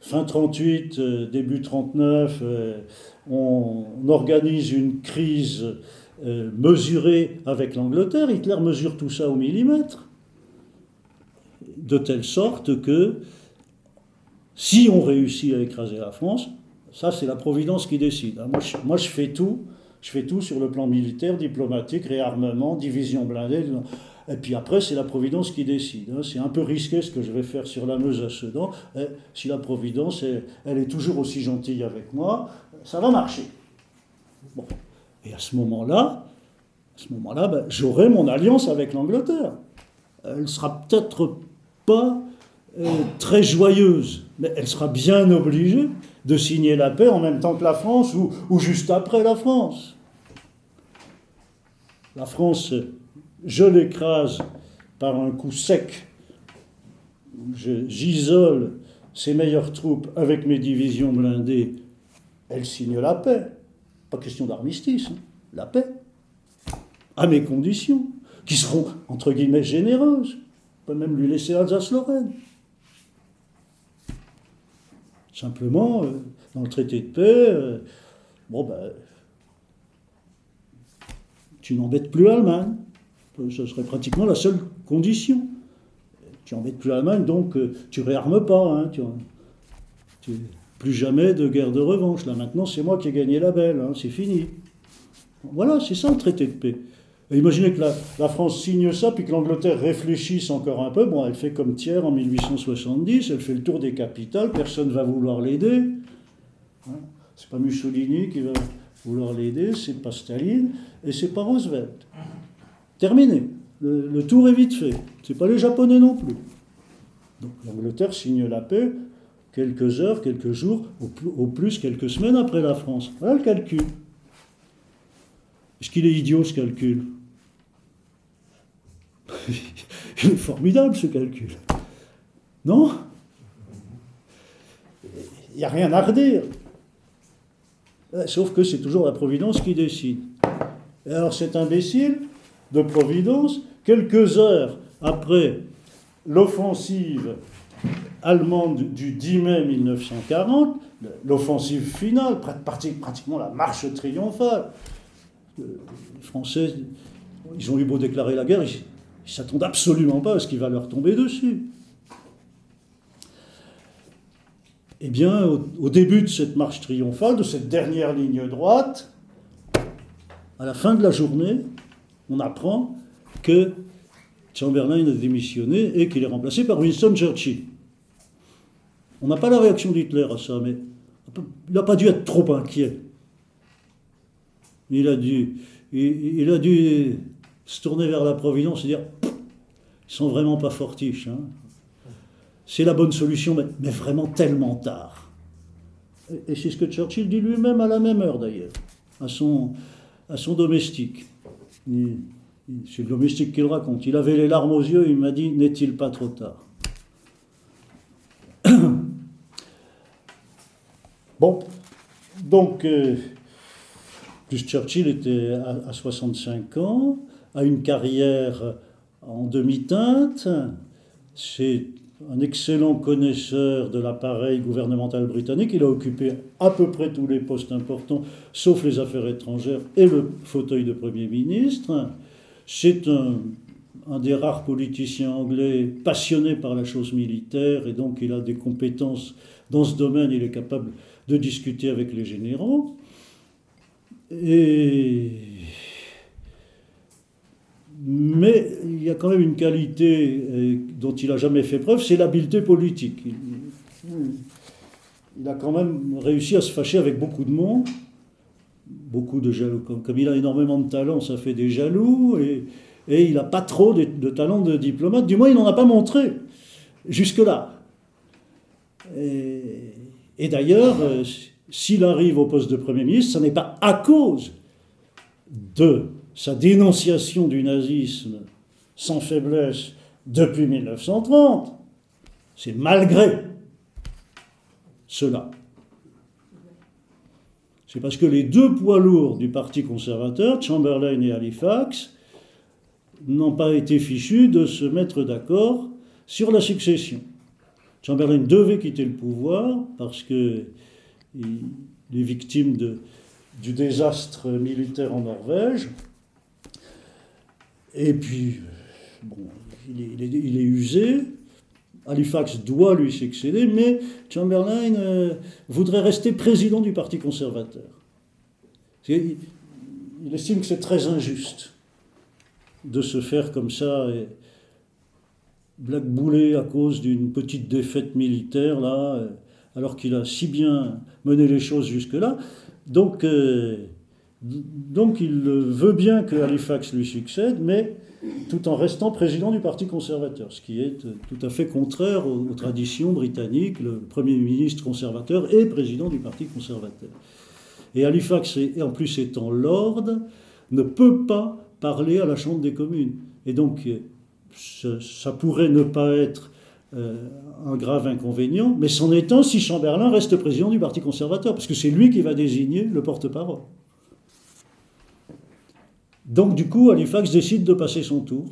fin 1938, début 1939, on organise une crise mesurée avec l'Angleterre. Hitler mesure tout ça au millimètre, de telle sorte que si on réussit à écraser la France, ça c'est la Providence qui décide. Moi je fais tout sur le plan militaire, diplomatique, réarmement, division blindée. Et puis après, c'est la Providence qui décide. C'est un peu risqué ce que je vais faire sur la Meuse à Sedan. Si la Providence, elle est toujours aussi gentille avec moi, ça va marcher. Bon. Et à ce moment-là, j'aurai mon alliance avec l'Angleterre. elle sera peut-être pas très joyeuse, mais elle sera bien obligée de signer la paix en même temps que la France ou juste après la France. La France, je l'écrase par un coup sec. J'isole ses meilleures troupes avec mes divisions blindées. Elle signe la paix. Pas question d'armistice, hein. La paix. À mes conditions, qui seront, entre guillemets, généreuses. On peut même lui laisser Alsace-Lorraine. Simplement, dans le traité de paix, tu n'embêtes plus l'Allemagne. Ce serait pratiquement la seule condition. Tu n'embêtes plus l'Allemagne, donc tu réarmes pas. Hein, plus jamais de guerre de revanche. Là maintenant, c'est moi qui ai gagné la belle. Hein, c'est fini. Voilà, c'est ça le traité de paix. Et imaginez que la France signe ça, puis que l'Angleterre réfléchisse encore un peu. Bon, elle fait comme Thiers en 1870, elle fait le tour des capitales, personne ne va vouloir l'aider. Hein, c'est pas Mussolini qui va vouloir l'aider, c'est pas Staline, et c'est pas Roosevelt. Terminé. Le tour est vite fait. C'est pas les Japonais non plus. Donc l'Angleterre signe la paix quelques heures, quelques jours, au plus quelques semaines après la France. Voilà le calcul. Est-ce qu'il est idiot ce calcul? Il est formidable ce calcul. Non? Il n'y a rien à redire. Sauf que c'est toujours la Providence qui décide. Et alors cet imbécile de Providence, quelques heures après l'offensive allemande du 10 mai 1940, l'offensive finale, pratiquement la marche triomphale, les Français, ils ont eu beau déclarer la guerre, ils ne s'attendent absolument pas à ce qu'il va leur tomber dessus. Eh bien, au début de cette marche triomphale, de cette dernière ligne droite, à la fin de la journée, on apprend que Chamberlain a démissionné et qu'il est remplacé par Winston Churchill. On n'a pas la réaction d'Hitler à ça, mais il n'a pas dû être trop inquiet. Il a dû se tourner vers la Providence et dire « Ils sont vraiment pas fortiches. Hein. C'est la bonne solution, mais vraiment tellement tard. » Et c'est ce que Churchill dit lui-même à la même heure d'ailleurs, à son domestique. C'est le domestique qui le raconte. Il avait les larmes aux yeux, il m'a dit « N'est-il pas trop tard ?» Bon, donc, plus Churchill était à 65 ans, a une carrière en demi-teinte, c'est un excellent connaisseur de l'appareil gouvernemental britannique, il a occupé à peu près tous les postes importants, sauf les affaires étrangères et le fauteuil de Premier ministre. C'est un des rares politiciens anglais passionnés par la chose militaire, et donc il a des compétences dans ce domaine, il est capable de discuter avec les généraux. Mais il y a quand même une qualité dont il n'a jamais fait preuve, c'est l'habileté politique. Il a quand même réussi à se fâcher avec beaucoup de monde, beaucoup de jaloux. Comme il a énormément de talent, ça fait des jaloux, et il n'a pas trop de talent de diplomate, du moins il n'en a pas montré jusque-là. Et d'ailleurs, s'il arrive au poste de Premier ministre, ce n'est pas à cause de sa dénonciation du nazisme sans faiblesse depuis 1930, c'est malgré cela. C'est parce que les deux poids lourds du Parti conservateur, Chamberlain et Halifax, n'ont pas été fichus de se mettre d'accord sur la succession. Chamberlain devait quitter le pouvoir parce qu'il est victime du désastre militaire en Norvège. Et puis, bon, il est usé. Halifax doit lui succéder, mais Chamberlain voudrait rester président du Parti conservateur. Il estime que c'est très injuste de se faire comme ça blackbouler à cause d'une petite défaite militaire, là, alors qu'il a si bien mené les choses jusque-là. Donc, Donc il veut bien que Halifax lui succède, mais tout en restant président du Parti conservateur, ce qui est tout à fait contraire aux traditions britanniques. Le Premier ministre conservateur est président du Parti conservateur. Et Halifax, en plus étant lord, ne peut pas parler à la Chambre des communes. Et donc ça pourrait ne pas être un grave inconvénient, mais c'en est un si Chamberlain reste président du Parti conservateur, parce que c'est lui qui va désigner le porte-parole. Donc du coup, Halifax décide de passer son tour.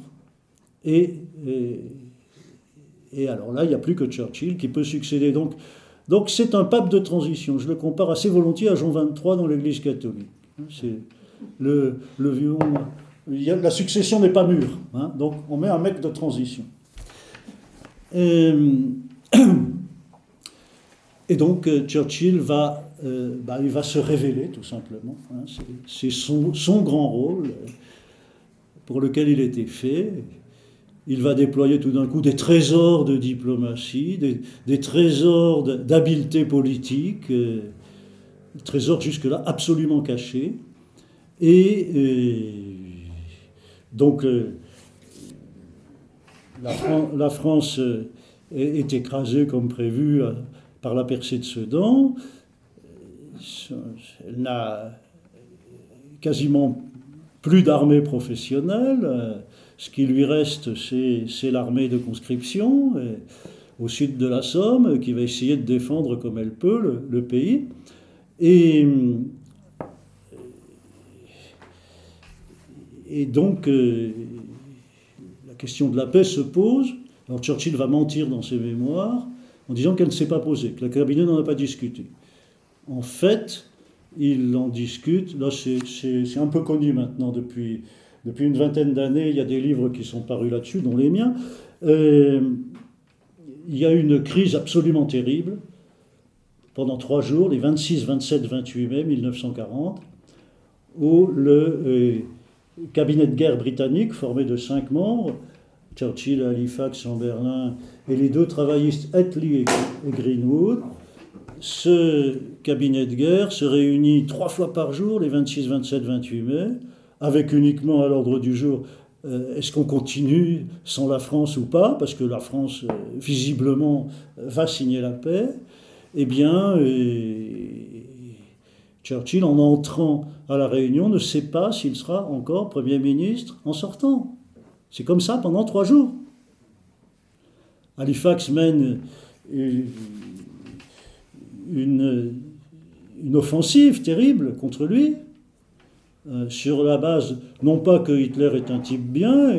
Et alors là, il n'y a plus que Churchill qui peut succéder. Donc c'est un pape de transition. Je le compare assez volontiers à Jean XXIII dans l'Église catholique. C'est le vieux... La succession n'est pas mûre. Hein, donc on met un mec de transition. Et donc Churchill il va se révéler tout simplement. Hein, c'est son grand rôle pour lequel il était fait. Il va déployer tout d'un coup des trésors de diplomatie, des trésors d'habileté politique, des trésors jusque-là absolument cachés. Donc la France est écrasée comme prévu par la percée de Sedan. Elle n'a quasiment plus d'armée professionnelle. Ce qui lui reste, c'est l'armée de conscription au sud de la Somme, qui va essayer de défendre comme elle peut le pays. Et donc, la question de la paix se pose. Alors Churchill va mentir dans ses mémoires en disant qu'elle ne s'est pas posée, que le cabinet n'en a pas discuté. En fait, il en discute. Là, c'est un peu connu maintenant depuis une vingtaine d'années. Il y a des livres qui sont parus là-dessus, dont les miens. Il y a une crise absolument terrible pendant 3 jours, les 26, 27, 28 mai 1940, où le cabinet de guerre britannique, formé de 5 membres, Churchill, Halifax, Chamberlain, et les 2 travaillistes Attlee et Greenwood, ce cabinet de guerre se réunit 3 fois par jour, les 26, 27, 28 mai, avec uniquement à l'ordre du jour, est-ce qu'on continue sans la France ou pas, parce que la France, visiblement, va signer la paix. Eh bien, Churchill, en entrant à la Réunion, ne sait pas s'il sera encore Premier ministre en sortant. C'est comme ça pendant 3 jours. Halifax mène une offensive terrible contre lui, sur la base, non pas que Hitler est un type bien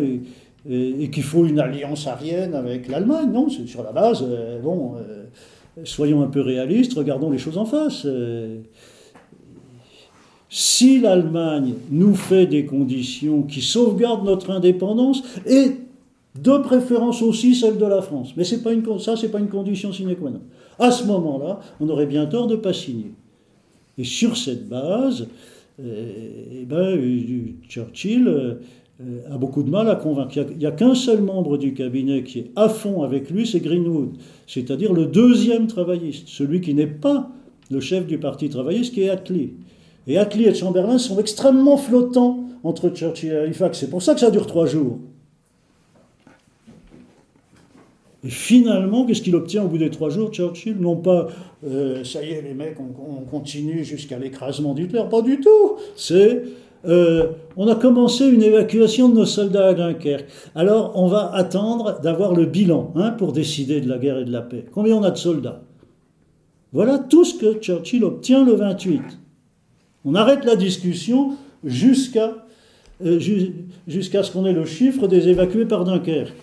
et qu'il faut une alliance arienne avec l'Allemagne, non, c'est sur la base, soyons un peu réalistes, regardons les choses en face. Si l'Allemagne nous fait des conditions qui sauvegardent notre indépendance, et de préférence aussi celle de la France, mais c'est pas une condition sine qua non. À ce moment-là, on aurait bien tort de ne pas signer. Et sur cette base, Churchill a beaucoup de mal à convaincre. Il n'y a qu'un seul membre du cabinet qui est à fond avec lui, c'est Greenwood, c'est-à-dire le 2e travailliste, celui qui n'est pas le chef du parti travailliste, qui est Attlee. Et Attlee et Chamberlain sont extrêmement flottants entre Churchill et Halifax. C'est pour ça que ça dure 3 jours. Et finalement, qu'est-ce qu'il obtient au bout des 3 jours, Churchill? Non pas, ça y est les mecs, on continue jusqu'à l'écrasement d'Hitler, pas du tout. C'est, on a commencé une évacuation de nos soldats à Dunkerque. Alors, on va attendre d'avoir le bilan pour décider de la guerre et de la paix. Combien on a de soldats? Voilà tout ce que Churchill obtient le 28. On arrête la discussion jusqu'à ce qu'on ait le chiffre des évacués par Dunkerque.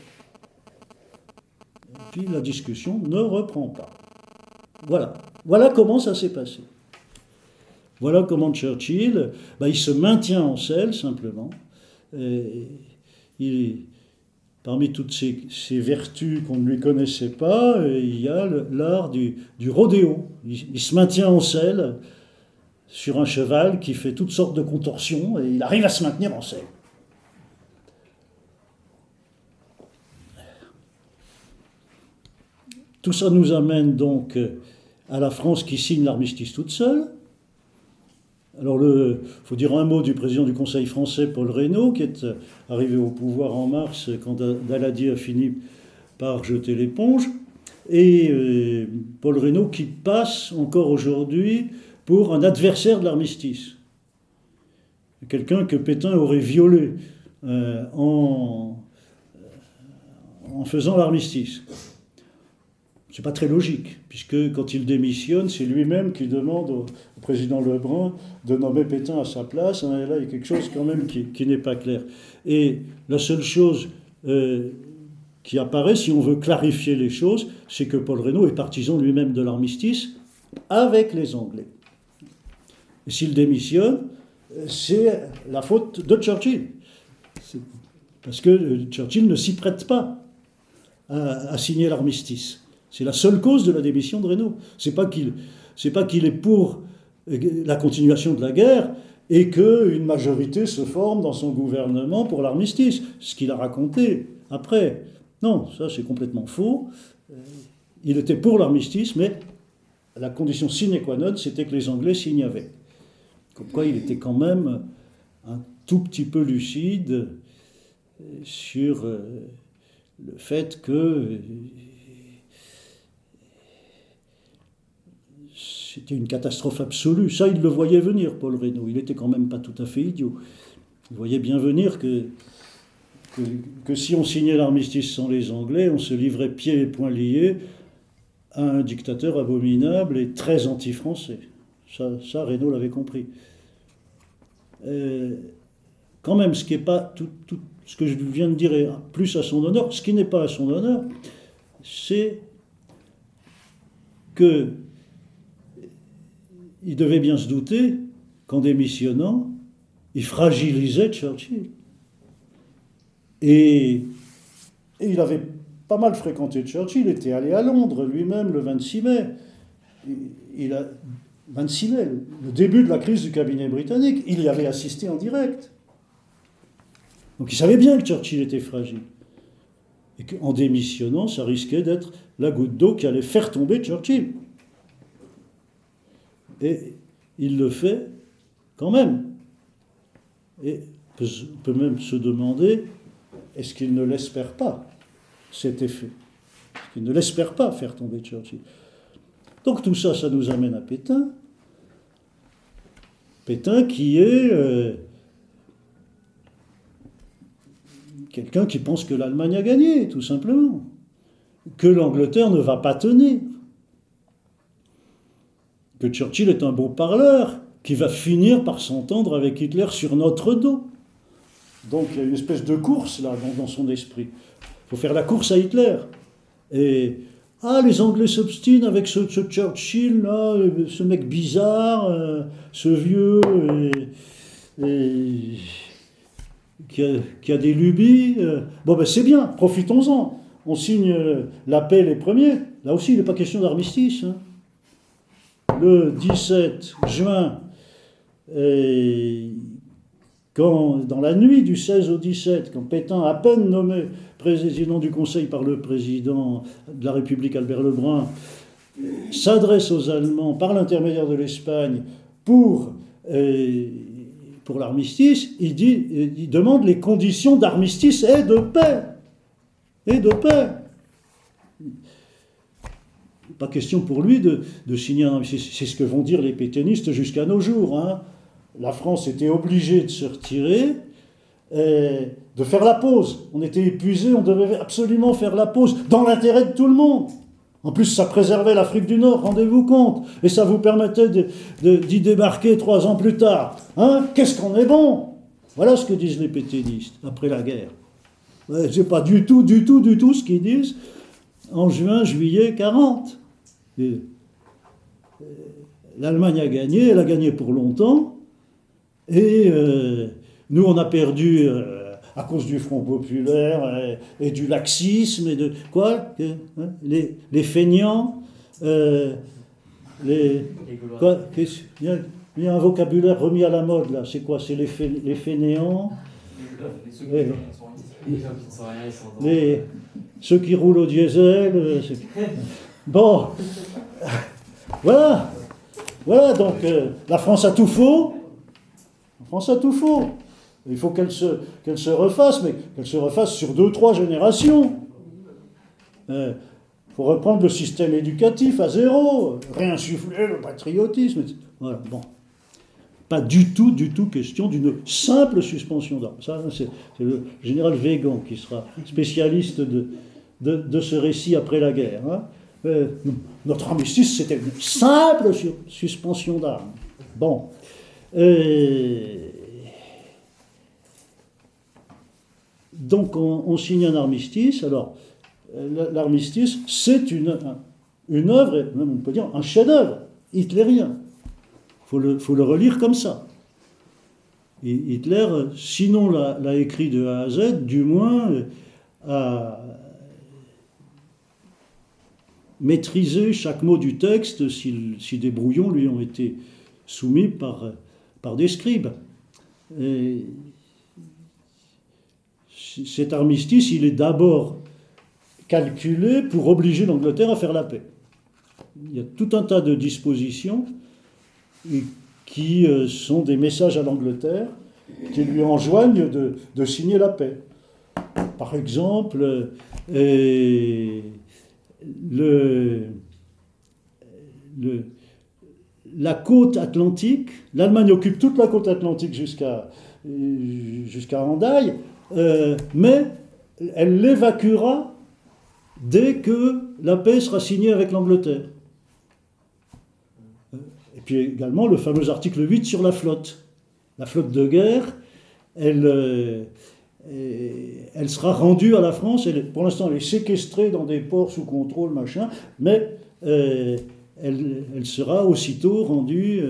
Et puis la discussion ne reprend pas. Voilà comment ça s'est passé. Voilà comment Churchill, il se maintient en selle simplement. Parmi toutes ces vertus qu'on ne lui connaissait pas, il y a l'art du rodéo. Il se maintient en selle sur un cheval qui fait toutes sortes de contorsions et il arrive à se maintenir en selle. Tout ça nous amène donc à la France qui signe l'armistice toute seule. Alors, il faut dire un mot du président du Conseil français, Paul Reynaud, qui est arrivé au pouvoir en mars quand Daladier a fini par jeter l'éponge. Et Paul Reynaud qui passe encore aujourd'hui pour un adversaire de l'armistice. Quelqu'un que Pétain aurait violé en faisant l'armistice. C'est pas très logique, puisque quand il démissionne, c'est lui-même qui demande au président Lebrun de nommer Pétain à sa place. Et là, il y a quelque chose quand même qui n'est pas clair. Et la seule chose qui apparaît, si on veut clarifier les choses, c'est que Paul Reynaud est partisan lui-même de l'armistice avec les Anglais. Et s'il démissionne, c'est la faute de Churchill. Parce que Churchill ne s'y prête pas à signer l'armistice. C'est la seule cause de la démission de Reynaud. C'est pas qu'il est pour la continuation de la guerre et qu'une majorité se forme dans son gouvernement pour l'armistice. Ce qu'il a raconté après. Non, ça c'est complètement faux. Il était pour l'armistice, mais la condition sine qua non, c'était que les Anglais signent avec. Comme quoi il était quand même un tout petit peu lucide sur le fait que c'était une catastrophe absolue. Ça, il le voyait venir, Paul Reynaud. Il était quand même pas tout à fait idiot. Il voyait bien venir que si on signait l'armistice sans les Anglais, on se livrait pieds et poings liés à un dictateur abominable et très anti-français. Ça Reynaud l'avait compris. Quand même, ce qui n'est pas tout ce que je viens de dire est plus à son honneur. Ce qui n'est pas à son honneur, c'est que il devait bien se douter qu'en démissionnant, il fragilisait Churchill. Et il avait pas mal fréquenté Churchill, il était allé à Londres lui-même le 26 mai. 26 mai, le début de la crise du cabinet britannique, il y avait assisté en direct. Donc il savait bien que Churchill était fragile. Et qu'en démissionnant, ça risquait d'être la goutte d'eau qui allait faire tomber Churchill. Et il le fait quand même. Et on peut même se demander, est-ce qu'il ne l'espère pas, cet effet? Est-ce qu'il ne l'espère pas faire tomber Churchill? Donc tout ça, ça nous amène à Pétain. Pétain qui est quelqu'un qui pense que l'Allemagne a gagné, tout simplement. Que l'Angleterre ne va pas tenir. Que Churchill est un beau parleur qui va finir par s'entendre avec Hitler sur notre dos. Donc il y a une espèce de course là dans son esprit. Il faut faire la course à Hitler. Et les Anglais s'obstinent avec ce Churchill là, ce mec bizarre, ce vieux qui a des lubies. Bon ben c'est bien, profitons-en. On signe la paix les premiers. Là aussi il n'est pas question d'armistice. Hein. Le 17 juin, dans la nuit du 16 au 17, quand Pétain, à peine nommé président du Conseil par le président de la République Albert Lebrun, s'adresse aux Allemands par l'intermédiaire de l'Espagne pour l'armistice, il demande les conditions d'armistice et de paix. Et de paix. Pas question pour lui de signer un armistice. C'est ce que vont dire les pétainistes jusqu'à nos jours. Hein. La France était obligée de se retirer, de faire la pause. On était épuisés, on devait absolument faire la pause, dans l'intérêt de tout le monde. En plus, ça préservait l'Afrique du Nord, rendez-vous compte. Et ça vous permettait d'y débarquer 3 ans plus tard. Hein? Qu'est-ce qu'on est bon? Voilà ce que disent les pétainistes après la guerre. C'est pas du tout ce qu'ils disent en juillet 40. L'Allemagne a gagné, elle a gagné pour longtemps, et nous on a perdu à cause du Front populaire et du laxisme et de quoi les feignants, il y a un vocabulaire remis à la mode là, c'est quoi? C'est les fainéants, ceux qui roulent au diesel. Bon, voilà, donc la France a tout faux, La France a tout faux. Il faut qu'elle se refasse, mais qu'elle se refasse sur 2-3 générations. Il faut reprendre le système éducatif à zéro, réinsuffler le patriotisme. Voilà, bon. Pas du tout question d'une simple suspension d'armes. Ça, c'est le général Végan qui sera spécialiste de ce récit après la guerre. Hein. Notre armistice, c'était une simple suspension d'armes. Bon. Donc on signe un armistice. Alors, l'armistice, c'est une œuvre, même on peut dire un chef-d'œuvre hitlérien. Il faut le relire comme ça. Et Hitler, sinon l'a écrit de A à Z, du moins a maîtrisé chaque mot du texte si des brouillons lui ont été soumis par des scribes. Et cet armistice, il est d'abord calculé pour obliger l'Angleterre à faire la paix. Il y a tout un tas de dispositions qui sont des messages à l'Angleterre qui lui enjoignent de signer la paix. Par exemple, la côte atlantique, l'Allemagne occupe toute la côte atlantique jusqu'à Hendaye, mais elle l'évacuera dès que la paix sera signée avec l'Angleterre. Et puis également le fameux article 8 sur la flotte. La flotte de guerre, elle sera rendue à la France. Pour l'instant, elle est séquestrée dans des ports sous contrôle, machin, mais elle sera aussitôt rendue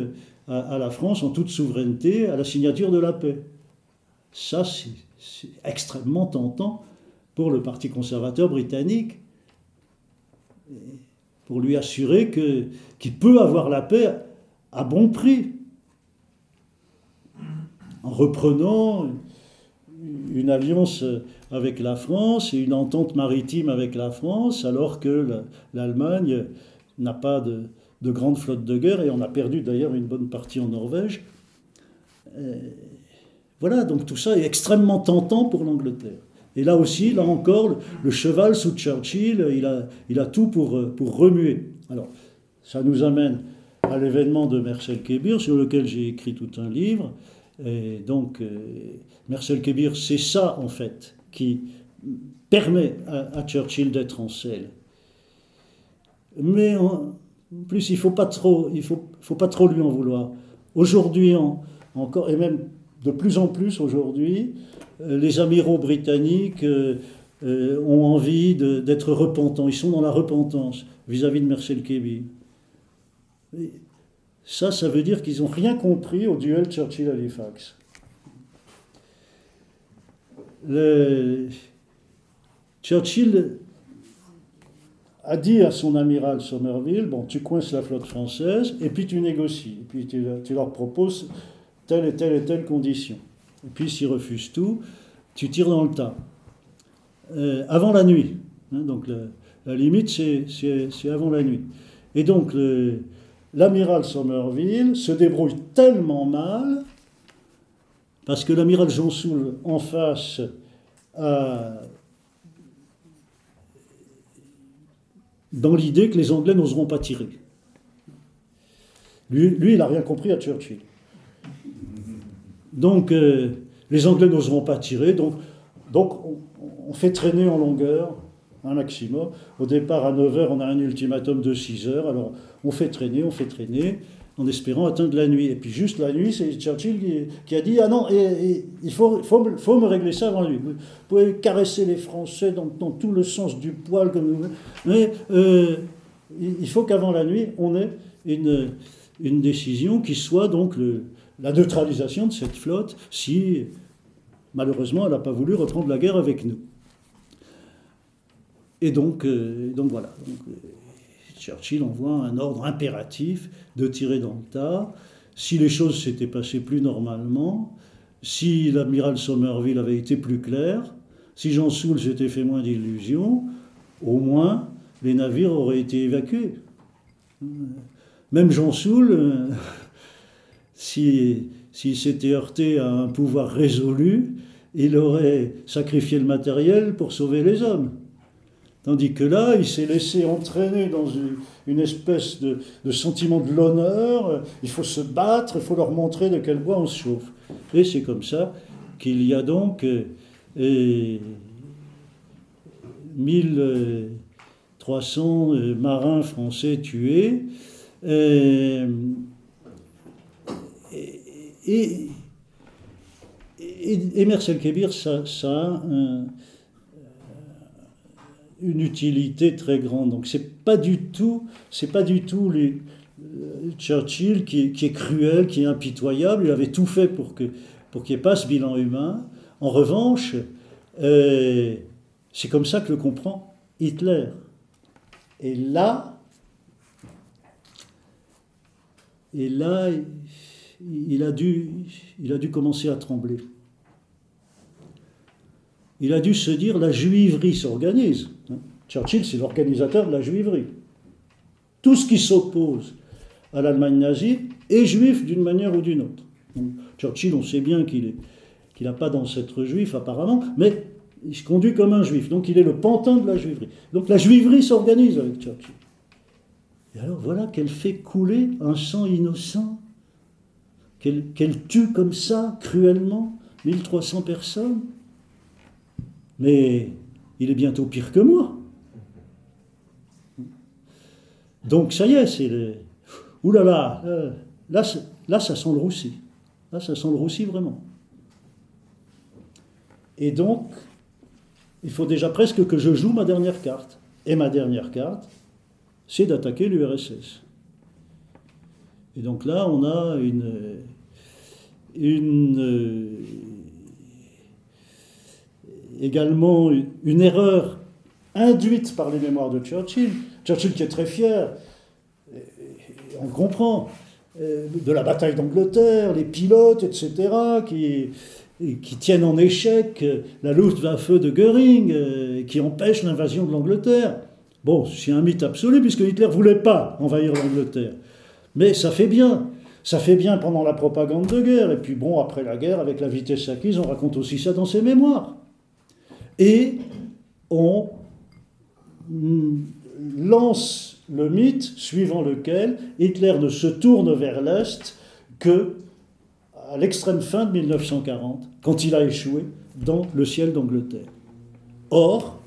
à la France en toute souveraineté à la signature de la paix. Ça, c'est extrêmement tentant pour le Parti conservateur britannique, pour lui assurer qu'il peut avoir la paix à bon prix, en reprenant une alliance avec la France et une entente maritime avec la France, alors que l'Allemagne n'a pas de grande flotte de guerre, et on a perdu d'ailleurs une bonne partie en Norvège. Voilà, donc tout ça est extrêmement tentant pour l'Angleterre. Et là aussi, là encore, le cheval sous Churchill, il a tout pour remuer. Alors, ça nous amène à l'événement de Merzel-Kébir, sur lequel j'ai écrit tout un livre. Et donc, Merzel-Kébir, c'est ça, en fait, qui permet à Churchill d'être en selle. Mais en plus, il ne faut pas trop lui en vouloir. Aujourd'hui, encore, et même de plus en plus aujourd'hui, les amiraux britanniques ont envie d'être repentants. Ils sont dans la repentance vis-à-vis de Merzel-Kébir. Ça veut dire qu'ils n'ont rien compris au duel Churchill-Halifax. Churchill a dit à son amiral Somerville, bon, tu coinces la flotte française et puis tu négocies. Et puis tu leur proposes telle et telle et telle condition. Et puis s'ils refusent tout, tu tires dans le tas. Avant la nuit. Hein, donc la limite, c'est avant la nuit. Et donc l'amiral Somerville se débrouille tellement mal, parce que l'amiral Jonsoul en face a dans l'idée que les Anglais n'oseront pas tirer. Lui, il n'a rien compris à Churchill. Donc, les Anglais n'oseront pas tirer, donc on fait traîner en longueur un maximum. Au départ, à 9h, on a un ultimatum de 6h, alors on fait traîner, en espérant atteindre la nuit. Et puis juste la nuit, c'est Churchill qui a dit « Ah non, il faut me régler ça avant la nuit. Vous pouvez caresser les Français dans tout le sens du poil, comme vous voulez, mais il faut qu'avant la nuit, on ait une décision qui soit donc la neutralisation de cette flotte si, malheureusement, elle n'a pas voulu reprendre la guerre avec nous. » Et donc voilà. Churchill envoie un ordre impératif de tirer dans le tas. Si les choses s'étaient passées plus normalement, si l'amiral Somerville avait été plus clair, si Jonsoul s'était fait moins d'illusions, au moins les navires auraient été évacués. Même Jonsoul, si s'il s'était heurté à un pouvoir résolu, il aurait sacrifié le matériel pour sauver les hommes. Tandis que là, il s'est laissé entraîner dans une espèce de sentiment de l'honneur. Il faut se battre, il faut leur montrer de quel bois on se chauffe. Et c'est comme ça qu'il y a donc 1300 marins français tués. Et Mers el-Kébir, ça a une utilité très grande. Donc c'est pas du tout Churchill qui est cruel, qui est impitoyable. Il avait tout fait pour qu'il n'y ait pas ce bilan humain. En revanche, c'est comme ça que le comprend Hitler. Et là, il a dû commencer à trembler. Il a dû se dire, la juiverie s'organise. Churchill, c'est l'organisateur de la juiverie. Tout ce qui s'oppose à l'Allemagne nazie est juif d'une manière ou d'une autre. Donc, Churchill, on sait bien qu'il n'a pas d'ancêtre juif apparemment, mais il se conduit comme un juif. Donc il est le pantin de la juiverie. Donc la juiverie s'organise avec Churchill. Et alors voilà qu'elle fait couler un sang innocent, qu'elle tue comme ça, cruellement, 1300 personnes. Mais il est bientôt pire que moi. Donc ça y est, c'est le... Ouh là là, là ça sent le roussi. Là ça sent le roussi vraiment. Et donc, il faut déjà presque que je joue ma dernière carte. Et ma dernière carte, c'est d'attaquer l'URSS. Et donc là, on a également une erreur induite par les mémoires de Churchill. Churchill qui est très fier, on le comprend, de la bataille d'Angleterre, les pilotes, etc., qui tiennent en échec la Luftwaffe de Göring, qui empêche l'invasion de l'Angleterre. Bon, c'est un mythe absolu, puisque Hitler ne voulait pas envahir l'Angleterre. Mais ça fait bien. Ça fait bien pendant la propagande de guerre. Et puis bon, après la guerre, avec la vitesse acquise, on raconte aussi ça dans ses mémoires. Et on lance le mythe suivant lequel Hitler ne se tourne vers l'Est que à l'extrême fin de 1940, quand il a échoué dans le ciel d'Angleterre. Or,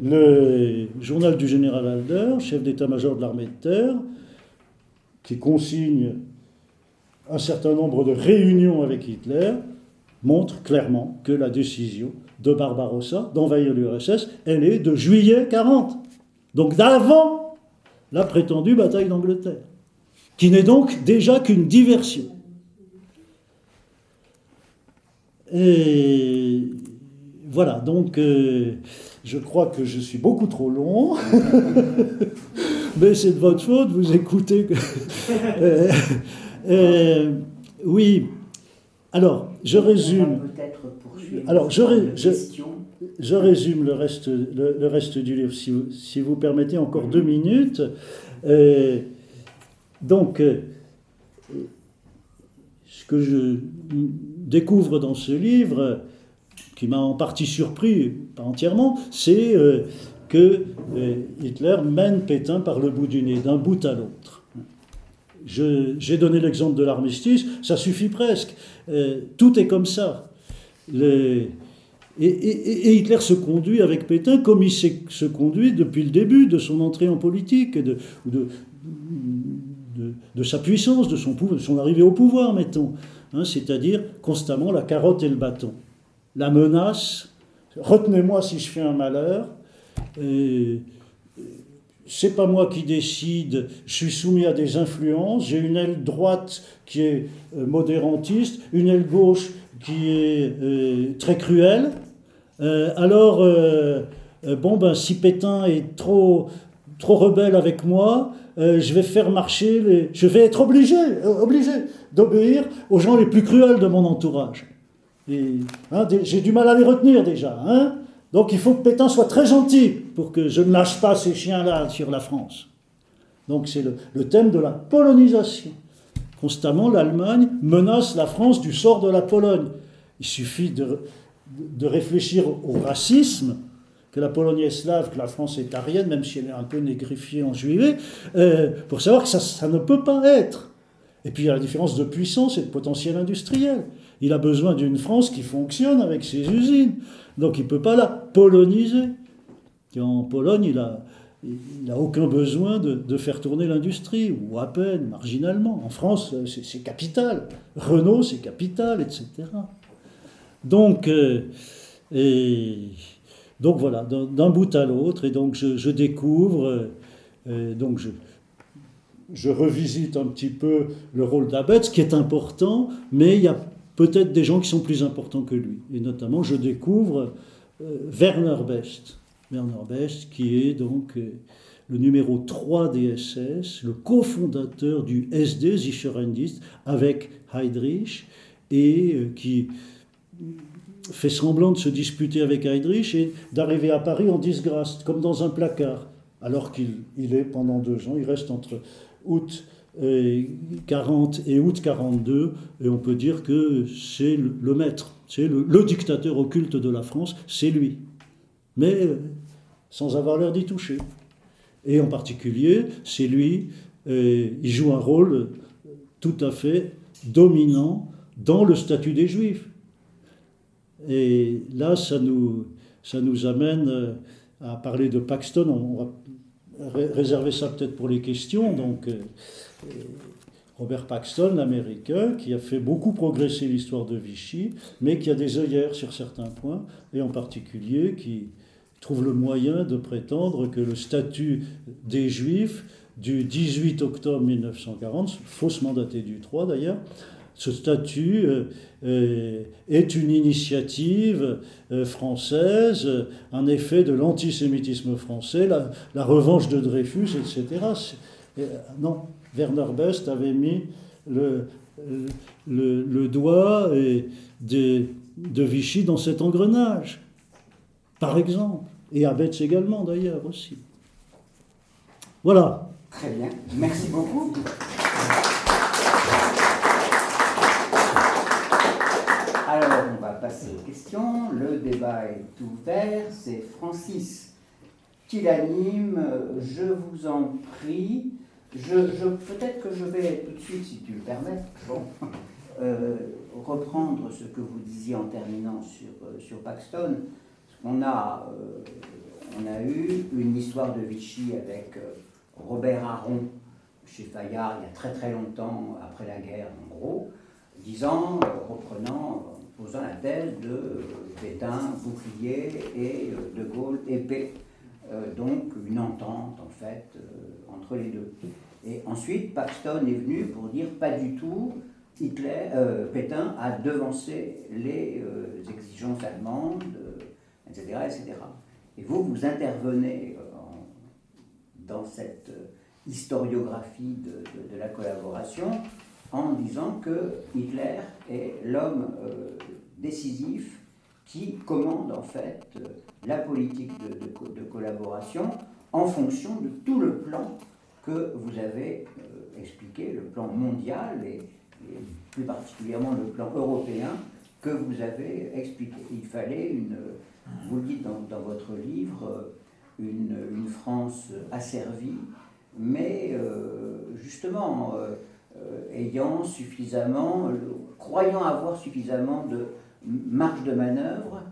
le journal du général Halder, chef d'état-major de l'armée de terre, qui consigne un certain nombre de réunions avec Hitler, montre clairement que la décision de Barbarossa d'envahir l'URSS, elle est de juillet 40. Donc d'avant la prétendue bataille d'Angleterre, qui n'est donc déjà qu'une diversion. Et voilà, donc je crois que je suis beaucoup trop long, mais c'est de votre faute, vous écoutez. Oui, alors je résume. Alors je résume le reste du livre, si vous permettez encore 2 minutes. Donc, ce que je découvre dans ce livre, qui m'a en partie surpris, pas entièrement, c'est que Hitler mène Pétain par le bout du nez, d'un bout à l'autre. J'ai donné l'exemple de l'armistice, ça suffit presque. Tout est comme ça. Et Hitler se conduit avec Pétain comme il se conduit depuis le début de son entrée en politique, de sa puissance, de son arrivée au pouvoir, mettons. C'est-à-dire constamment la carotte et le bâton. La menace, retenez-moi si je fais un malheur, c'est pas moi qui décide, je suis soumis à des influences, j'ai une aile droite qui est modérantiste, une aile gauche qui est très cruelle. Si Pétain est trop rebelle avec moi, je vais être obligé d'obéir aux gens les plus cruels de mon entourage. J'ai du mal à les retenir déjà. Donc il faut que Pétain soit très gentil pour que je ne lâche pas ces chiens-là sur la France. Donc c'est le thème de la polonisation Constamment, l'Allemagne menace la France du sort de la Pologne. Il suffit de réfléchir au racisme, que la Pologne est slave, que la France est aryenne, même si elle est un peu négrifiée en juillet, pour savoir que ça ne peut pas être. Et puis il y a la différence de puissance et de potentiel industriel. Il a besoin d'une France qui fonctionne avec ses usines. Donc il ne peut pas la poloniser. Et en Pologne, il n'a aucun besoin de faire tourner l'industrie, ou à peine, marginalement. En France, c'est capital. Renault, c'est capital, etc. Donc voilà, d'un bout à l'autre, et donc je découvre, donc je revisite un petit peu le rôle d'Abetz, qui est important, mais il y a peut-être des gens qui sont plus importants que lui. Et notamment, je découvre Werner Best. Werner Best, qui est donc le numéro 3 des SS, le cofondateur du SD, Sicherheitsdienst, avec Heydrich, et qui fait semblant de se disputer avec Heydrich et d'arriver à Paris en disgrâce, comme dans un placard, alors qu'il est pendant 2 ans, il reste entre août 40 et août 42, et on peut dire que c'est le maître, c'est le dictateur occulte de la France, c'est lui, mais sans avoir l'air d'y toucher. Et en particulier, c'est lui, il joue un rôle tout à fait dominant dans le statut des Juifs. Et là, ça nous amène à parler de Paxton. On va réserver ça peut-être pour les questions. Donc, Robert Paxton, l'Américain, qui a fait beaucoup progresser l'histoire de Vichy, mais qui a des œillères sur certains points, et en particulier qui trouve le moyen de prétendre que le statut des Juifs du 18 octobre 1940, faussement daté du 3 d'ailleurs, ce statut est une initiative française, un effet de l'antisémitisme français, la revanche de Dreyfus, etc. Non, Werner Best avait mis le doigt de Vichy dans cet engrenage, par exemple, et Abetz également d'ailleurs aussi. Voilà. Très bien, merci beaucoup. Alors, on va passer aux questions. Le débat est ouvert. C'est Francis qui l'anime. Je vous en prie. Peut-être que je vais tout de suite, si tu le permets, reprendre ce que vous disiez en terminant sur Paxton. On a eu une histoire de Vichy avec Robert Aron chez Fayard il y a très très longtemps, après la guerre en gros, posant la thèse de Pétain, bouclier, et De Gaulle, épée. Donc une entente en fait entre les deux. Et ensuite Paxton est venu pour dire pas du tout, Pétain a devancé les exigences allemandes, etc., etc. Et vous intervenez dans cette historiographie de la collaboration en disant que Hitler est l'homme décisif qui commande en fait la politique de collaboration en fonction de tout le plan que vous avez expliqué, le plan mondial et plus particulièrement le plan européen que vous avez expliqué. Il fallait vous le dites dans votre livre, une France asservie, mais justement croyant avoir suffisamment de marge de manœuvre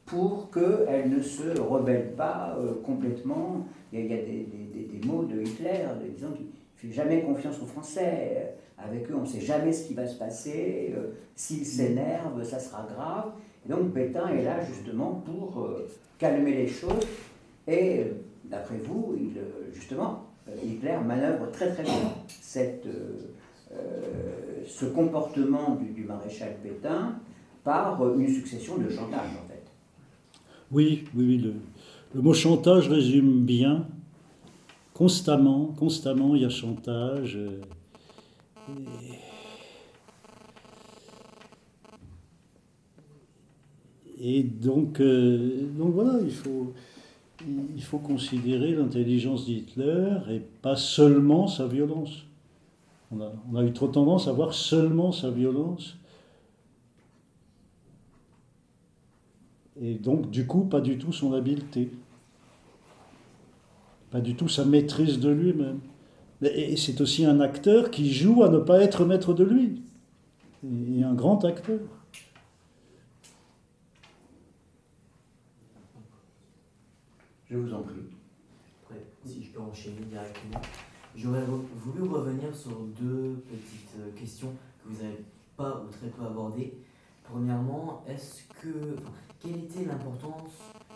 pour qu'elle ne se rebelle pas complètement. Il y a des mots de Hitler disant qu'il ne fait jamais confiance aux Français. Avec eux, on ne sait jamais ce qui va se passer. S'ils s'énervent, ça sera grave. Et donc Pétain est là justement pour calmer les choses. Et d'après vous, Hitler manœuvre très très bien ce comportement du maréchal Pétain par une succession de chantages en fait. Oui, le mot chantage résume bien. Constamment, il y a chantage. Et donc voilà, il faut considérer l'intelligence d'Hitler et pas seulement sa violence. On a eu trop tendance à voir seulement sa violence. Et donc, du coup, pas du tout son habileté. Pas du tout sa maîtrise de lui-même. Et c'est aussi un acteur qui joue à ne pas être maître de lui. Et un grand acteur. Je vous en prie. Après, si je peux enchaîner directement. J'aurais voulu revenir sur deux petites questions que vous n'avez pas ou très peu abordées. Premièrement, quelle était l'importance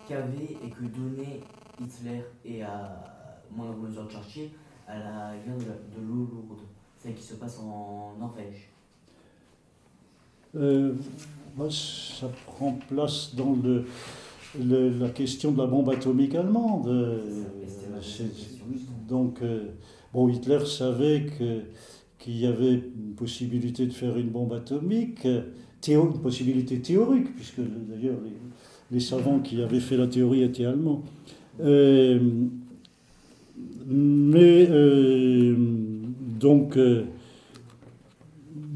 qu'avait et que donnait Hitler et à moindre mesure Churchill à la guerre de l'eau lourde, celle qui se passe en Norvège? Moi, ça prend place dans la question de la bombe atomique allemande. Donc, Hitler savait qu'il y avait une possibilité de faire une bombe atomique, une possibilité théorique, puisque d'ailleurs les savants qui avaient fait la théorie étaient allemands.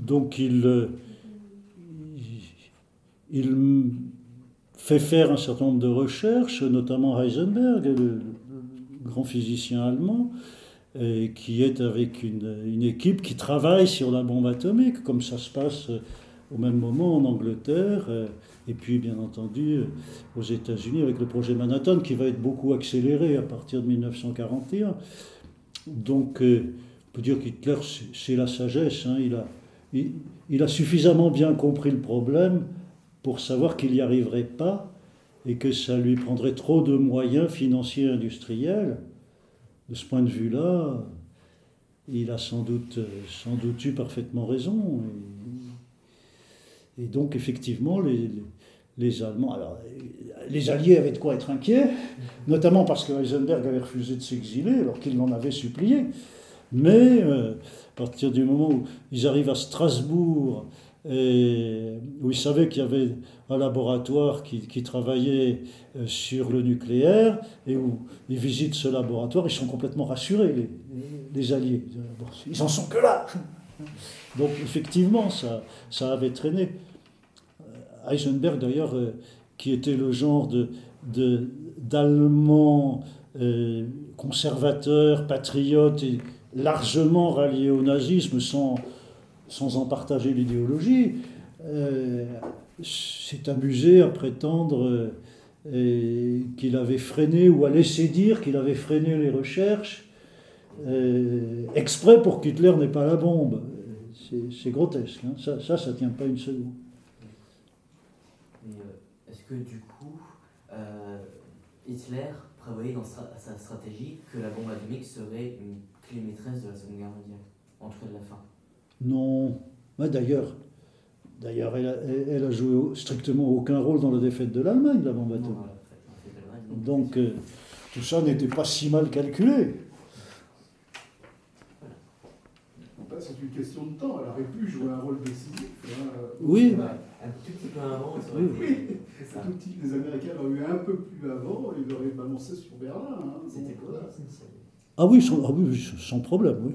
Donc il fait faire un certain nombre de recherches, notamment Heisenberg, le grand physicien allemand, qui est avec une équipe qui travaille sur la bombe atomique, comme ça se passe au même moment en Angleterre, et puis bien entendu aux États-Unis avec le projet Manhattan qui va être beaucoup accéléré à partir de 1941. Donc on peut dire qu'Hitler, c'est la sagesse, hein. Il a suffisamment bien compris le problème pour savoir qu'il n'y arriverait pas et que ça lui prendrait trop de moyens financiers et industriels. De ce point de vue-là, il a sans doute eu parfaitement raison. Et donc, effectivement, les Allemands... Alors, les Alliés avaient de quoi être inquiets, notamment parce que Heisenberg avait refusé de s'exiler, alors qu'il l'en avait supplié. Mais à partir du moment où ils arrivent à Strasbourg, où ils savaient qu'il y avait un laboratoire qui travaillait sur le nucléaire, et où ils visitent ce laboratoire, ils sont complètement rassurés, les Alliés. Bon, ils en sont que là. Donc effectivement, ça avait traîné. Heisenberg, d'ailleurs, qui était le genre d'Allemand conservateur, patriote, et largement rallié au nazisme sans en partager l'idéologie, s'est amusé à prétendre qu'il avait freiné, ou à laisser dire qu'il avait freiné les recherches exprès pour qu'Hitler n'ait pas la bombe. C'est grotesque, hein. Ça tient pas une seconde. Est-ce que du coup, Hitler prévoyait dans sa stratégie que la bombe atomique serait une clé maîtresse de la Seconde Guerre mondiale, en tout cas de la fin? Non. D'ailleurs, elle a joué strictement aucun rôle dans la défaite de l'Allemagne, la bombe atomique. Donc, tout ça n'était pas si mal calculé. C'est une question de temps, elle aurait pu jouer un rôle décisif. Oui. Un tout petit peu avant, ça aurait Oui. C'est ça. Les Américains l'auraient eu un peu plus avant, ils auraient balancé sur Berlin. Hein. C'était Donc, quoi voilà. Ah oui, sans problème, oui.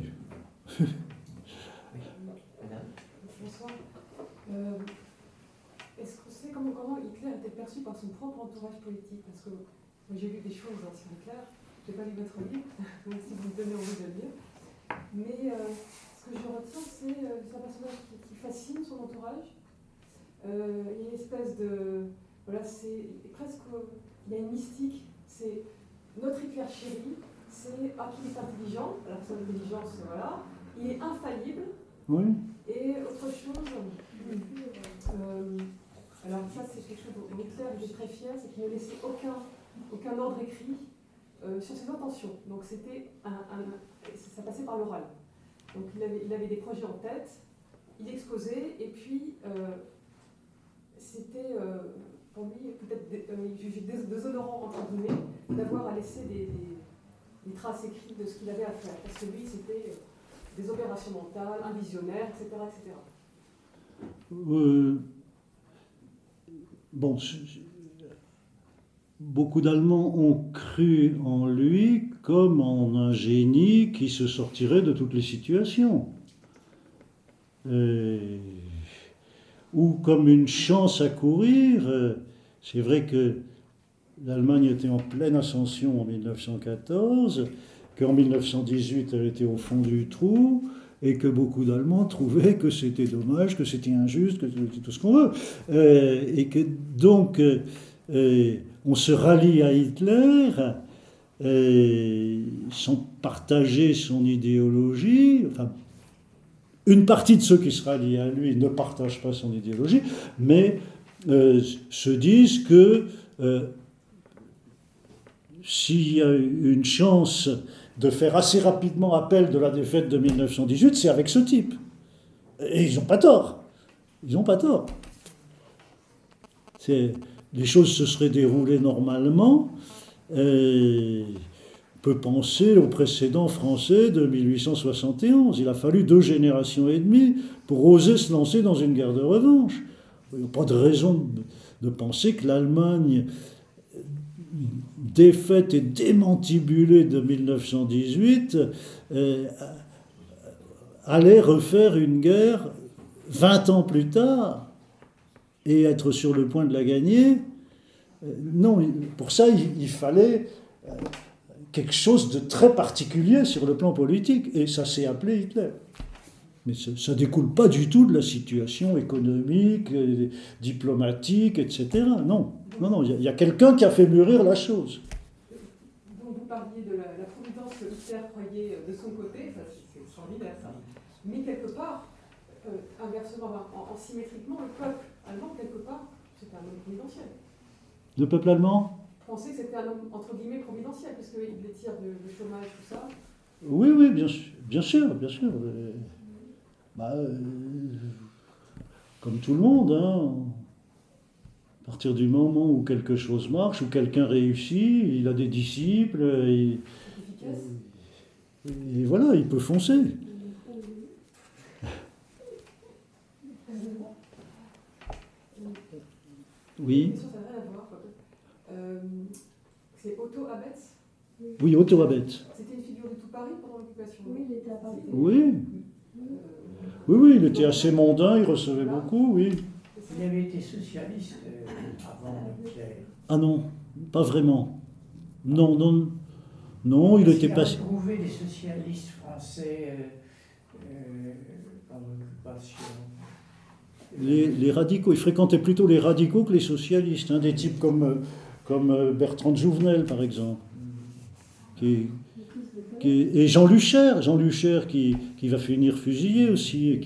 Madame. Bonsoir. Est-ce qu'on sait comment Hitler était perçu par son propre entourage politique? Parce que moi, j'ai lu des choses sur Hitler, je n'ai pas lu votre livre, donc si vous me donnez envie de le lire. Mais ce que je retiens, c'est un personnage qui fascine son entourage. Il y a une espèce de... Voilà, c'est presque... Il y a une mystique, c'est notre Hitler chéri, c'est qu'il est intelligent, alors son intelligence, voilà, il est infaillible. Oui. Et autre chose, alors ça c'est quelque chose dont Hitler était très fier, c'est qu'il ne laissait aucun ordre écrit sur ses intentions. Donc c'était ça passait par l'oral. Donc il avait des projets en tête, il exposait, et puis c'était pour lui peut-être jugé déshonorant entre guillemets d'avoir à laisser des traces écrites de ce qu'il avait à faire. Parce que lui c'était des opérations mentales, un visionnaire, etc. etc. Beaucoup d'Allemands ont cru en lui comme en un génie qui se sortirait de toutes les situations. ou comme une chance à courir. C'est vrai que l'Allemagne était en pleine ascension en 1914, qu'en 1918 elle était au fond du trou, et que beaucoup d'Allemands trouvaient que c'était dommage, que c'était injuste, que c'était tout ce qu'on veut. Et que donc on se rallie à Hitler sans partager son idéologie. Enfin, une partie de ceux qui se rallient à lui ne partagent pas son idéologie, mais se disent que s'il y a une chance de faire assez rapidement appel de la défaite de 1918, c'est avec ce type. Et ils n'ont pas tort. Ils n'ont pas tort. Les choses se seraient déroulées normalement. On peut penser au précédent français de 1871. Il a fallu 2 générations et demie pour oser se lancer dans une guerre de revanche. Il n'y a pas de raison de penser que l'Allemagne défaite et démantibulée de 1918 allait refaire une guerre 20 ans plus tard et être sur le point de la gagner. Non, pour ça, il fallait quelque chose de très particulier sur le plan politique, et ça s'est appelé Hitler. Mais ça ne découle pas du tout de la situation économique, diplomatique, etc. Non, il y a quelqu'un qui a fait mûrir la chose. Donc vous parliez de la providence que Hitler croyait de son côté, ça, c'est extraordinaire ça. Mais quelque part, inversement, symétriquement, le peuple allemand, quelque part, c'était un homme providentiel. Le peuple allemand ? Vous pensez que c'était un homme, entre guillemets, providentiel, puisqu'il les tire de chômage, tout ça? Oui, bien sûr. Comme tout le monde, hein. À partir du moment où quelque chose marche, où quelqu'un réussit, il a des disciples, et voilà, il peut foncer. Oui. Ça n'a rien à voir. C'est Otto Abetz. Oui, Otto Abetz. C'était une figure de tout Paris pendant l'occupation. Oui, il était à Paris. Oui, il était assez mondain, il recevait beaucoup, oui. Il avait été socialiste avant Hitler. Ah non, pas vraiment. Non, il était pas... Il a retrouvé des socialistes français pendant l'occupation. Les radicaux, il fréquentait plutôt les radicaux que les socialistes, hein, des types comme Bertrand de Jouvenel, par exemple. Et Jean Luchaire qui va finir fusillé aussi, et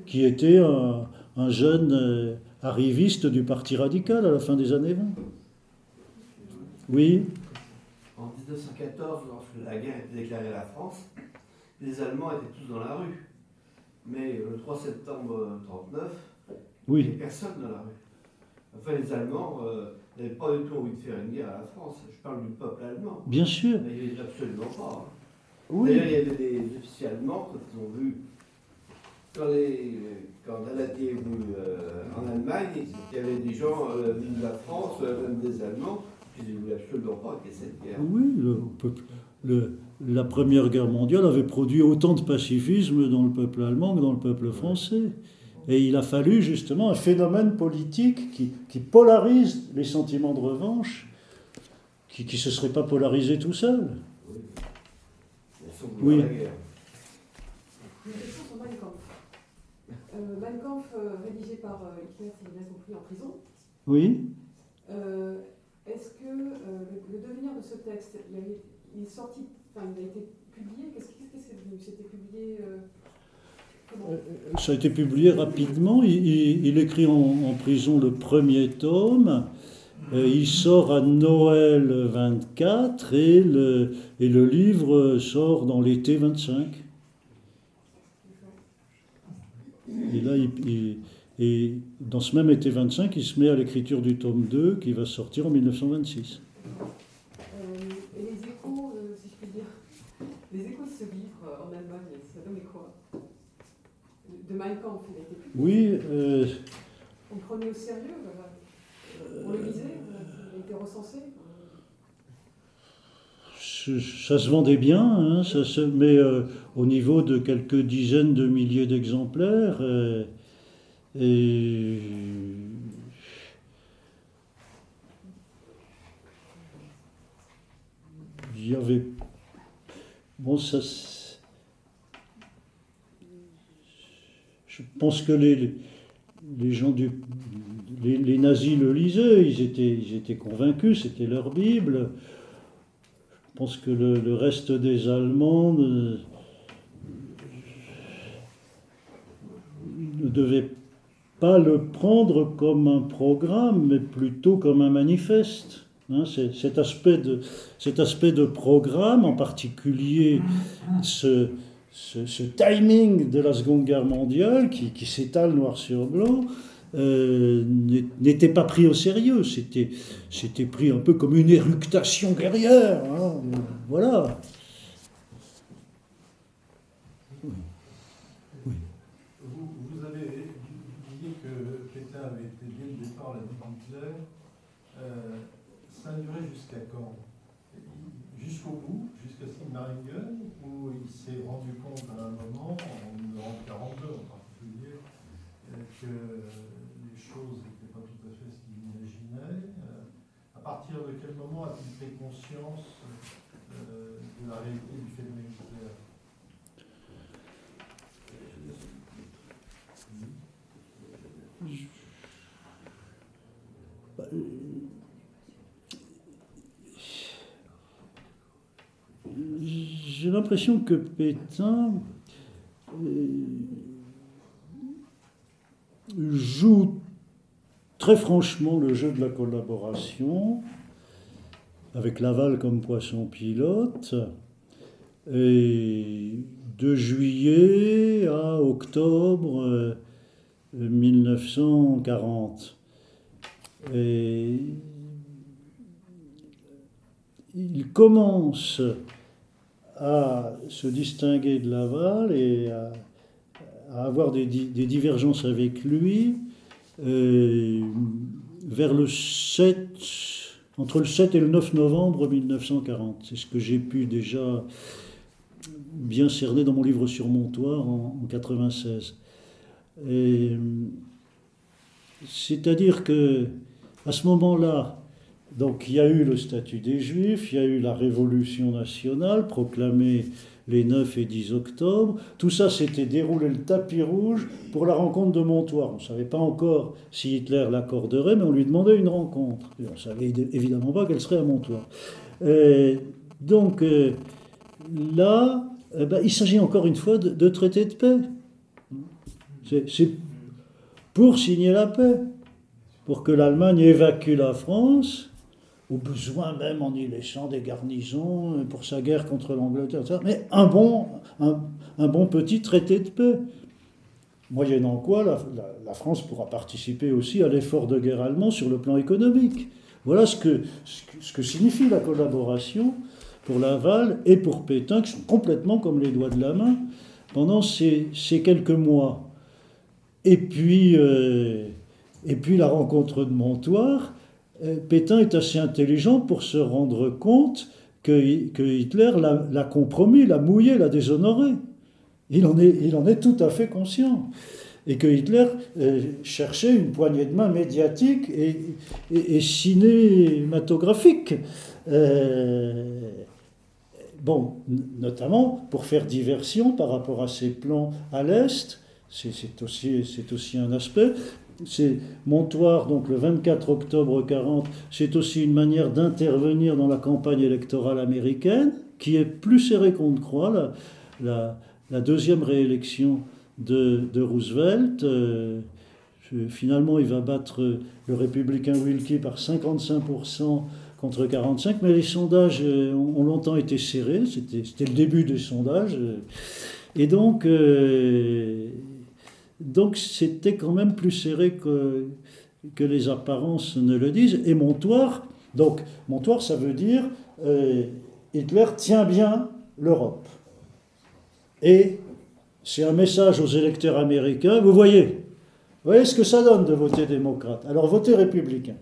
qui était un jeune arriviste du Parti radical à la fin des années 20. Oui. En 1914, lorsque la guerre était déclarée à la France, les Allemands étaient tous dans la rue. Mais le 3 septembre 1939, il n'y avait personne dans la rue. Enfin, les Allemands n'avaient pas du tout envie de faire une guerre à la France. Je parle du peuple allemand. Bien sûr. Mais il n'y avait absolument pas. Oui. D'ailleurs, il y avait des officiers allemands, quand ils ont vu, quand Daladier est venu en Allemagne, il y avait des gens venus de la France, même des Allemands, qui ne voulaient absolument pas qu'il y ait cette guerre. Oui, la Première Guerre mondiale avait produit autant de pacifisme dans le peuple allemand que dans le peuple français. Et il a fallu justement un phénomène politique qui polarise les sentiments de revanche, qui ne se serait pas polarisé tout seul. Oui. Une question sur Mein Kampf. Mein Kampf, rédigé par Hitler, si j'ai bien compris, en prison. Oui. Est-ce que le devenir de ce texte, il est sorti, enfin, il a été publié? Qu'est-ce que c'est devenu? C'était publié comment? Ça a été publié rapidement. Il écrit en prison le premier tome. Il sort à Noël 24 et le livre sort dans l'été 25. Et là, et dans ce même été 25, il se met à l'écriture du tome 2 qui va sortir en 1926. Et les échos, si je puis dire, les échos de ce livre en Allemagne, ça donnait quoi? De Mein Kampf, il a été publié? Oui. On le prenait au sérieux? On le lisait? Il a été recensé? ça se vendait bien, hein, mais au niveau de quelques dizaines de milliers d'exemplaires. Et il y avait... Bon, ça... Je pense que les gens les nazis le lisaient, ils étaient convaincus, c'était leur Bible. Je pense que le reste des Allemands ne devaient pas le prendre comme un programme, mais plutôt comme un manifeste. Hein, cet aspect de programme, en particulier ce timing de la Seconde Guerre mondiale qui s'étale noir sur blanc, n'était pas pris au sérieux. C'était pris un peu comme une éructation guerrière. Hein, voilà. Oui. Vous avez dit que Pétain avait été dès le départ l'ami d'Hitler. Ça a duré jusqu'à quand? Jusqu'au bout, jusqu'à Sigmaringen, où il s'est rendu compte à un moment, en 1942 en particulier, que les choses n'étaient pas tout à fait ce qu'il imaginait. À partir de quel moment a-t-il pris conscience de la réalité du phénomène Hitler? J'ai l'impression que Pétain joue très franchement le jeu de la collaboration, avec Laval comme poisson pilote, et de juillet à octobre 1940. Et il commence à se distinguer de Laval et à avoir des divergences avec lui vers entre le 7 et le 9 novembre 1940. C'est ce que j'ai pu déjà bien cerner dans mon livre sur Montoire en 1996. C'est-à-dire que à ce moment-là, donc il y a eu le statut des Juifs, il y a eu la Révolution nationale proclamée les 9 et 10 octobre. Tout ça s'était déroulé le tapis rouge pour la rencontre de Montoire. On ne savait pas encore si Hitler l'accorderait, mais on lui demandait une rencontre. Et on ne savait évidemment pas qu'elle serait à Montoire. Donc là, il s'agit encore une fois de traité de paix. C'est pour signer la paix, pour que l'Allemagne évacue la France, au besoin même en y laissant des garnisons pour sa guerre contre l'Angleterre, etc. Mais un bon petit traité de paix. Moyennant quoi, la France pourra participer aussi à l'effort de guerre allemand sur le plan économique. Voilà ce que signifie la collaboration pour Laval et pour Pétain, qui sont complètement comme les doigts de la main pendant ces quelques mois. Et puis la rencontre de Montoire, Pétain est assez intelligent pour se rendre compte que Hitler l'a compromis, l'a mouillé, l'a déshonoré. Il en est tout à fait conscient. Et que Hitler cherchait une poignée de main médiatique et cinématographique. Notamment pour faire diversion par rapport à ses plans à l'Est. C'est aussi un aspect. C'est Montoire, donc le 24 octobre 1940, c'est aussi une manière d'intervenir dans la campagne électorale américaine, qui est plus serrée qu'on ne croit. La deuxième réélection de Roosevelt, finalement il va battre le républicain Willkie par 55% contre 45%, mais les sondages ont longtemps été serrés, c'était le début des sondages, et donc c'était quand même plus serré que les apparences ne le disent. Et Montoire, ça veut dire Hitler tient bien l'Europe. Et c'est un message aux électeurs américains, vous voyez ce que ça donne de voter démocrate. Alors votez républicain.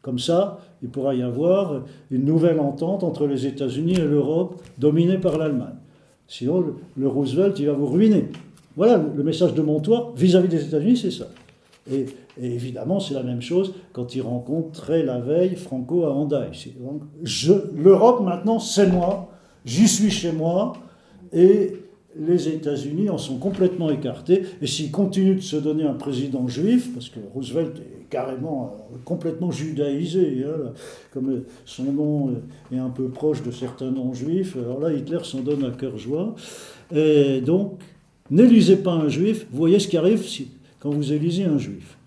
Comme ça, il pourra y avoir une nouvelle entente entre les États-Unis et l'Europe dominée par l'Allemagne. Sinon, le Roosevelt, il va vous ruiner. Voilà le message de Montoir vis-à-vis des États-Unis, c'est ça. Et évidemment, c'est la même chose quand il rencontrait la veille Franco à Hendaye. L'Europe, maintenant, c'est moi, j'y suis chez moi, et les États-Unis en sont complètement écartés. Et s'ils continuent de se donner un président juif, parce que Roosevelt est carrément, complètement judaïsé, hein, comme son nom est un peu proche de certains noms juifs, alors là, Hitler s'en donne à cœur joie. Et donc, n'élisez pas un juif, vous voyez ce qui arrive quand vous élisez un juif.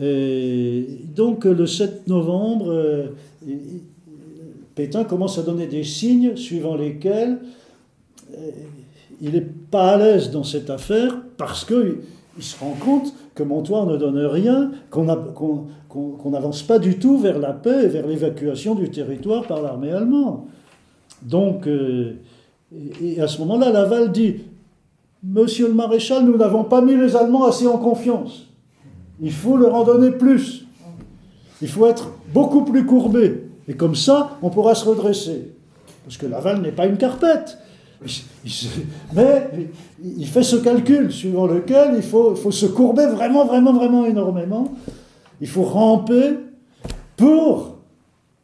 Et donc, le 7 novembre, Pétain commence à donner des signes suivant lesquels il n'est pas à l'aise dans cette affaire parce qu'il se rend compte que Montoir ne donne rien, qu'on n'avance pas du tout vers la paix et vers l'évacuation du territoire par l'armée allemande. Donc, et à ce moment-là, Laval dit « Monsieur le maréchal, nous n'avons pas mis les Allemands assez en confiance. Il faut leur en donner plus. Il faut être beaucoup plus courbé. Et comme ça, on pourra se redresser. » Parce que Laval n'est pas une carpette. Mais il fait ce calcul suivant lequel il faut se courber vraiment, vraiment, vraiment énormément. Il faut ramper pour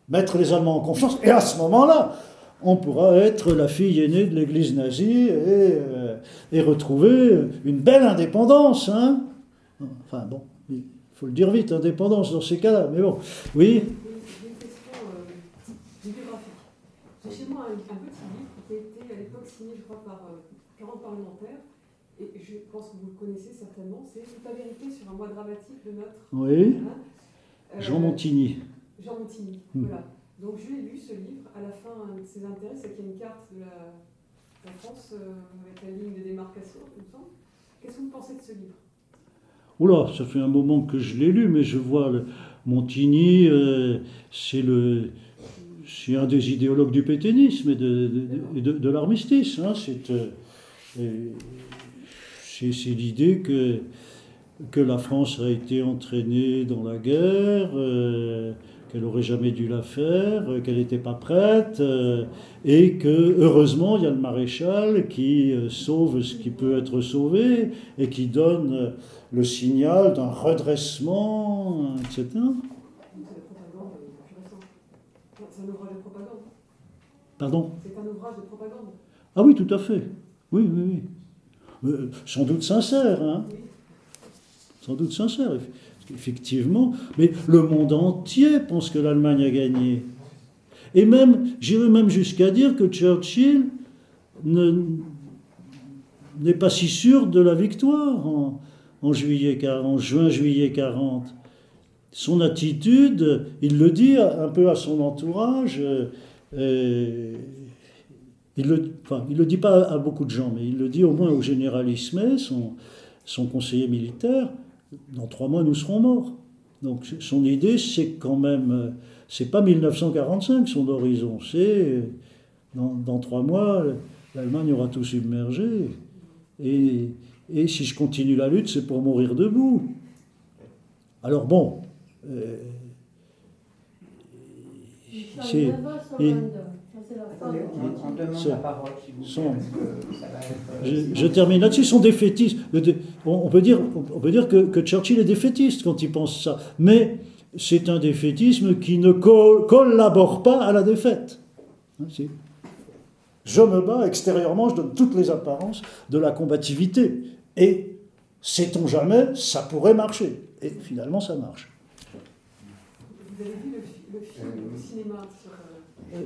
mettre les Allemands en confiance. Et à ce moment-là, on pourra être la fille aînée de l'église nazie et retrouver une belle indépendance. Hein. Enfin bon, il faut le dire vite, indépendance dans ces cas-là. Mais bon, oui. J'ai une question bibliographique. J'ai chez moi un petit livre qui a été à l'époque signé, je crois, par 40 parlementaires. Et je pense que vous le connaissez certainement. C'est Toute la vérité sur un mois dramatique de notre... Oui. Jean Montigny. Jean Montigny, voilà. Donc je l'ai lu ce livre. À la fin, un de ses intérêts, c'est qu'il y a une carte de la France avec la ligne de démarcation, il me semble. Qu'est-ce que vous pensez de ce livre? Oula, ça fait un moment que je l'ai lu, mais je vois Montigny, c'est un des idéologues du pétainisme et de l'armistice. Hein. C'est l'idée que la France a été entraînée dans la guerre, qu'elle n'aurait jamais dû la faire, qu'elle n'était pas prête, et que, heureusement, il y a le maréchal qui sauve ce qui peut être sauvé, et qui donne le signal d'un redressement, etc. C'est la propagande plus récente. C'est un ouvrage de propagande. Pardon ? C'est un ouvrage de propagande. Ah oui, tout à fait. Oui. Sans doute sincère, hein ? Oui. Sans doute sincère, effectivement. Mais le monde entier pense que l'Allemagne a gagné. Et même, j'irais même jusqu'à dire que Churchill n'est pas si sûr de la victoire en juin-juillet 40. Son attitude, il le dit un peu à son entourage, il le dit pas à beaucoup de gens, mais il le dit au moins au général Ismay, son conseiller militaire, dans 3 mois nous serons morts. Donc son idée, c'est quand même, c'est pas 1945 son horizon, c'est dans 3 mois, l'Allemagne aura tout submergé. Et si je continue la lutte, c'est pour mourir debout. Alors bon, On demande la parole, si vous voulez, parce que ça va être... Je termine là-dessus, ils sont défaitistes. On peut dire que Churchill est défaitiste quand il pense ça. Mais c'est un défaitisme qui ne collabore pas à la défaite. Je me bats extérieurement, je donne toutes les apparences de la combativité. Et, sait-on jamais, ça pourrait marcher. Et finalement, ça marche. Vous avez vu le film au cinéma sur...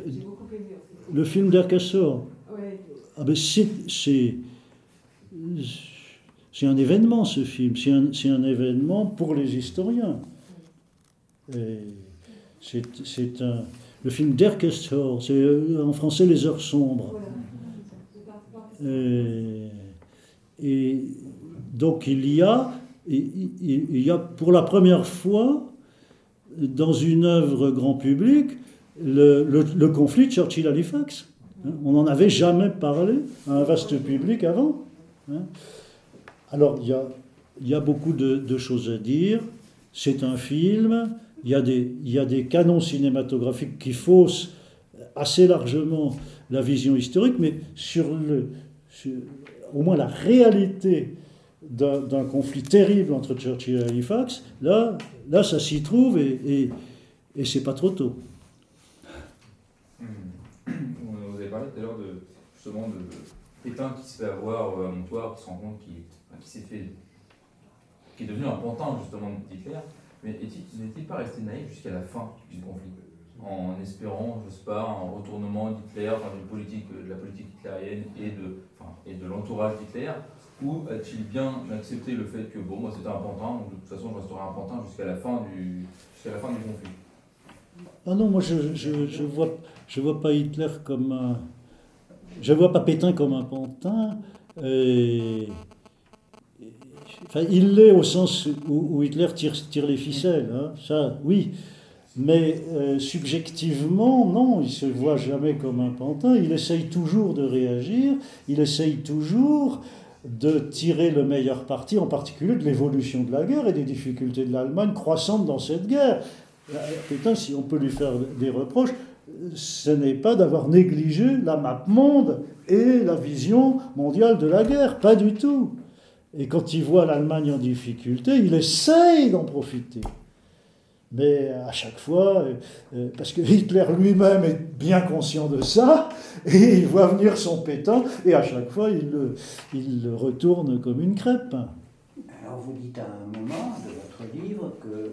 j'ai beaucoup aimé. Le film d'Ercassor. Ouais. Ah ben c'est un événement, ce film. C'est un événement pour les historiens. Le film d'Ercassor, c'est en français Les Heures sombres. Et donc il y a pour la première fois dans une œuvre grand public le conflit Churchill-Halifax. On n'en avait jamais parlé à un vaste public avant. Alors il y a beaucoup de choses à dire. C'est un film. il y a des canons cinématographiques qui faussent assez largement la vision historique, mais sur au moins la réalité d'un conflit terrible entre Churchill et Halifax, là ça s'y trouve et c'est pas trop tôt. Vous avez parlé tout à l'heure justement de Pétain qui se fait avoir à Montoire, qui se rend compte qui est devenu un pantin justement d'Hitler, mais n'est-il pas resté naïf jusqu'à la fin du conflit, en espérant, je sais pas, un retournement d'Hitler, de la politique hitlérienne et de l'entourage d'Hitler, ou a-t-il bien accepté le fait que bon, moi c'était un pantin, donc de toute façon je resterai un pantin jusqu'à la fin du conflit? Ah non, moi je vois pas Hitler comme un... Je vois pas Pétain comme un pantin. Enfin, il l'est au sens où Hitler tire les ficelles, hein, ça, oui. Mais subjectivement, non, il se voit jamais comme un pantin. Il essaye toujours de réagir, il essaye toujours de tirer le meilleur parti, en particulier de l'évolution de la guerre et des difficultés de l'Allemagne croissantes dans cette guerre. Pétain, si on peut lui faire des reproches, ce n'est pas d'avoir négligé la map monde et la vision mondiale de la guerre, pas du tout. Et quand il voit l'Allemagne en difficulté, il essaye d'en profiter. Mais à chaque fois, parce que Hitler lui-même est bien conscient de ça, et il voit venir son Pétain, et à chaque fois, il le retourne comme une crêpe. Alors vous dites à un moment de votre livre que,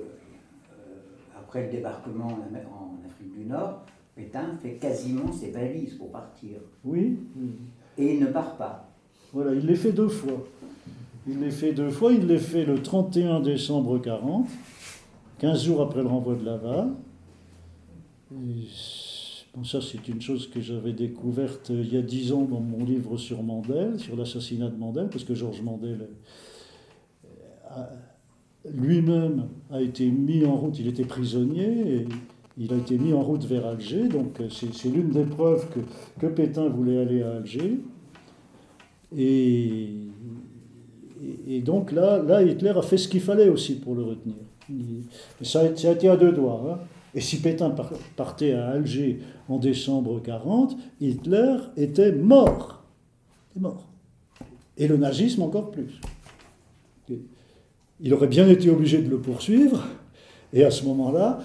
après le débarquement en Afrique du Nord, Pétain fait quasiment ses valises pour partir. Oui. Et il ne part pas. Voilà, il les fait deux fois. Il les fait le 31 décembre 40, 15 jours après le renvoi de Laval. Bon, ça, c'est une chose que j'avais découverte il y a 10 ans dans mon livre sur Mandel, sur l'assassinat de Mandel, parce que Georges Mandel lui-même a été mis en route, il était prisonnier, et il a été mis en route vers Alger, donc c'est l'une des preuves que Pétain voulait aller à Alger. Et donc là, Hitler a fait ce qu'il fallait aussi pour le retenir. Ça a été à deux doigts. Hein. Et si Pétain partait à Alger en décembre 40, Hitler était mort. Et le nazisme encore plus. Il aurait bien été obligé de le poursuivre. Et à ce moment-là,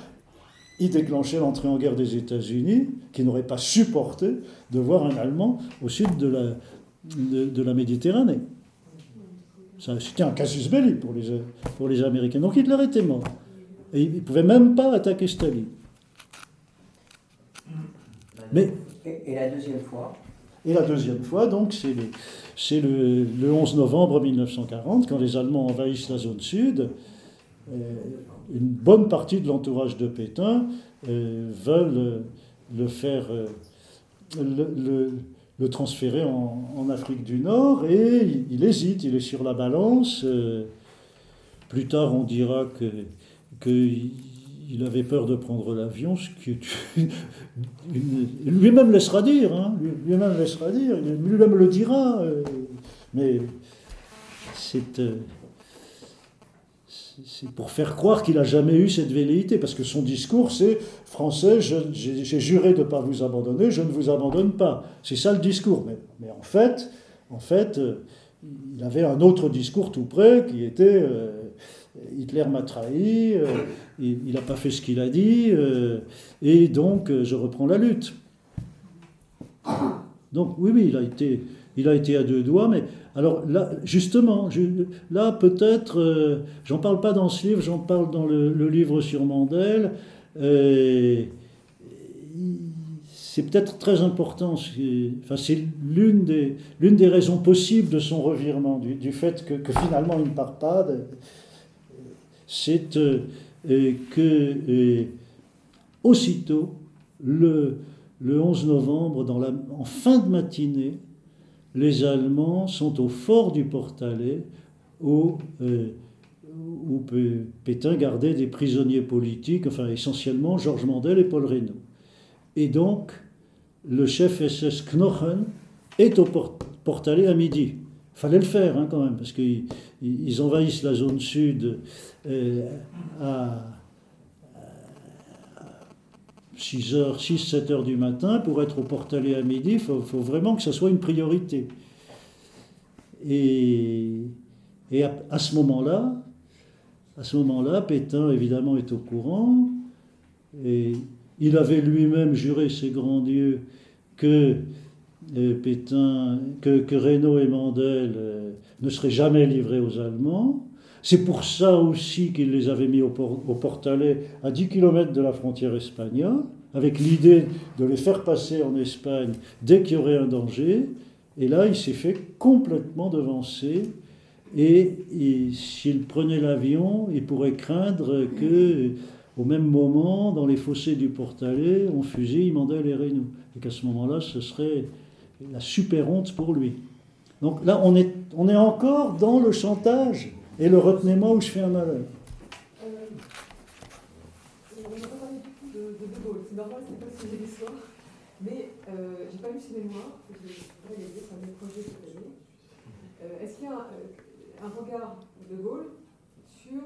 il déclenchait l'entrée en guerre des États-Unis, qui n'aurait pas supporté de voir un Allemand au sud de la Méditerranée. C'était un casus belli pour les Américains. Donc Hitler était mort. Et il ne pouvait même pas attaquer Staline. Mais, et la deuxième fois? Et la deuxième fois, donc, c'est le 11 novembre 1940, quand les Allemands envahissent la zone sud. Une bonne partie de l'entourage de Pétain veulent le faire... le transférer en Afrique du Nord, et il hésite, il est sur la balance. Plus tard, on dira qu'il avait peur de prendre l'avion, ce qui lui-même laissera dire, hein, lui-même le dira, mais c'est pour faire croire qu'il n'a jamais eu cette velléité, parce que son discours, c'est « Français, j'ai juré de ne pas vous abandonner, je ne vous abandonne pas ». C'est ça le discours. Mais en fait, il avait un autre discours tout près, qui était Hitler m'a trahi, il n'a pas fait ce qu'il a dit, et donc je reprends la lutte ». Donc oui, il a été à deux doigts, mais alors là, justement, là peut-être, j'en parle pas dans ce livre, j'en parle dans le livre sur Mandel, c'est peut-être très important, c'est l'une des raisons possibles de son revirement, du fait que finalement il ne part pas, c'est que aussitôt, le 11 novembre, en fin de matinée, les Allemands sont au fort du Portalet, où Pétain gardait des prisonniers politiques, enfin essentiellement Georges Mandel et Paul Reynaud. Et donc, le chef SS Knochen est au Portalet à midi. Il fallait le faire quand même, parce qu'ils envahissent la zone sud 6, 7 heures du matin, pour être au Portalet à midi, il faut vraiment que ça soit une priorité. Et à ce moment-là, Pétain, évidemment, est au courant, et il avait lui-même juré ses grands dieux que Reynaud et Mandel ne seraient jamais livrés aux Allemands. C'est pour ça aussi qu'il les avait mis au Portalet, à 10 km de la frontière espagnole, avec l'idée de les faire passer en Espagne dès qu'il y aurait un danger. Et là, il s'est fait complètement devancer. Et s'il prenait l'avion, il pourrait craindre que, au même moment, dans les fossés du Portalet, on fusille Mandel et Reynaud. Et qu'à ce moment-là, ce serait la super honte pour lui. Donc là, on est encore dans le chantage et le retenez-moi ou je fais un malheur. On n'a pas parlé du coup de Gaulle. C'est normal, c'est pas le sujet d'histoire. Mais j'ai pas lu ses mémoires. Je voudrais les lire, c'est un des projets cette année. Est-ce qu'il y a un regard de Gaulle sur,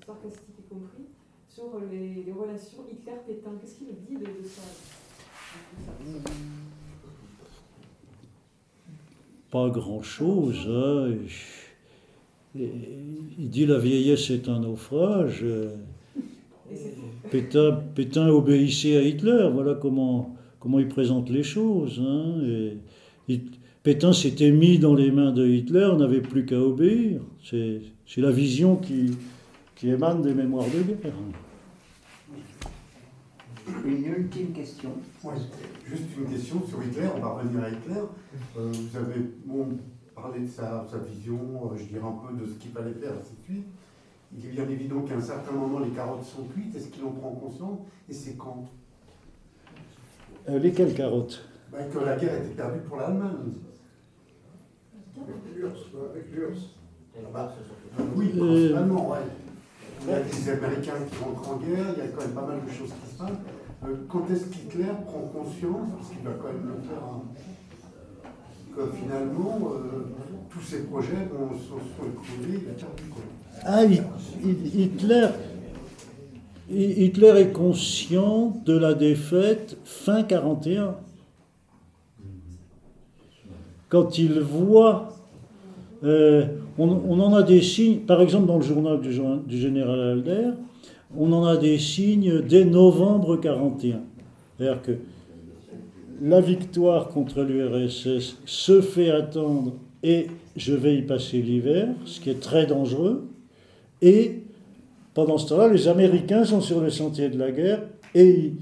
sarcastique y compris, sur les relations Hitler-Pétain? Qu'est-ce qu'il dit de ça? Pas grand-chose. Hein. Il dit la vieillesse est un naufrage. Pétain obéissait à Hitler. Voilà comment il présente les choses. Hein. Pétain s'était mis dans les mains de Hitler, n'avait plus qu'à obéir. C'est la vision qui émane des mémoires de guerre. Une ultime question. Ouais, juste une question sur Hitler, on va revenir à Hitler. Vous avez parlé de sa vision, je dirais un peu de ce qu'il fallait faire, ainsi de suite. Il est bien évident qu'à un certain moment, les carottes sont cuites. Est-ce qu'il en prend conscience? Et c'est quand? Lesquelles carottes? Que la guerre était perdue pour l'Allemagne. Avec l'URSS. Oui, principalement, ouais. Il y a des Américains qui rentrent en guerre, il y a quand même pas mal de choses qui se passent. Quand est-ce qu'Hitler prend conscience, parce qu'il va quand même le faire, que finalement, tous ces projets sont écroulés, il a perdu quoi? Hitler est conscient de la défaite fin 1941. Quand il voit, on en a des signes, par exemple dans le journal du général Alder, on en a des signes dès novembre 1941. C'est-à-dire que la victoire contre l'URSS se fait attendre et je vais y passer l'hiver, ce qui est très dangereux. Et pendant ce temps-là, les Américains sont sur le sentier de la guerre et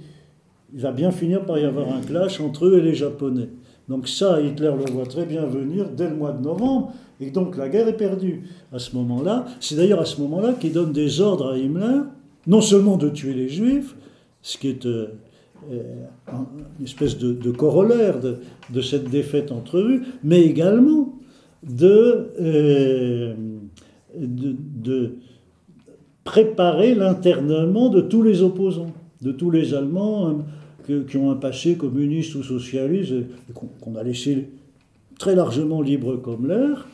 il va bien finir par y avoir un clash entre eux et les Japonais. Donc ça, Hitler le voit très bien venir dès le mois de novembre, et donc la guerre est perdue. À ce moment-là, c'est d'ailleurs à ce moment-là qu'il donne des ordres à Himmler, non seulement de tuer les Juifs, ce qui est une espèce de corollaire de cette défaite entrevue, mais également de préparer l'internement de tous les opposants, de tous les Allemands qui ont un passé communiste ou socialiste, qu'on a laissé très largement libre comme l'air,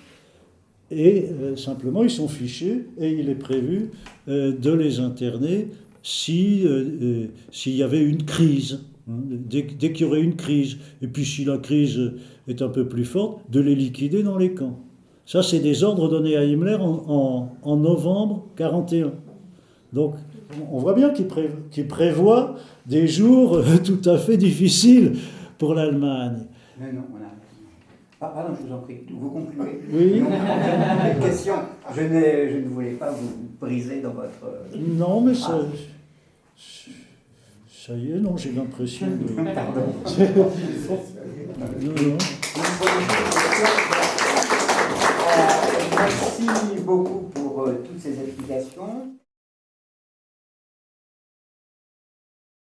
et simplement ils sont fichés, et il est prévu de les interner s'il y avait une crise, hein, dès qu'il y aurait une crise, et puis si la crise est un peu plus forte, de les liquider dans les camps. Ça, c'est des ordres donnés à Himmler en novembre 1941. Donc, on voit bien qu'il prévoit des jours tout à fait difficiles pour l'Allemagne. Non, pardon, je vous en prie. Vous concluez. Oui. Une question. Je ne voulais pas vous briser dans votre... Non, mais ça y est, non, j'ai l'impression de... Pardon. Non. Merci beaucoup pour toutes ces explications.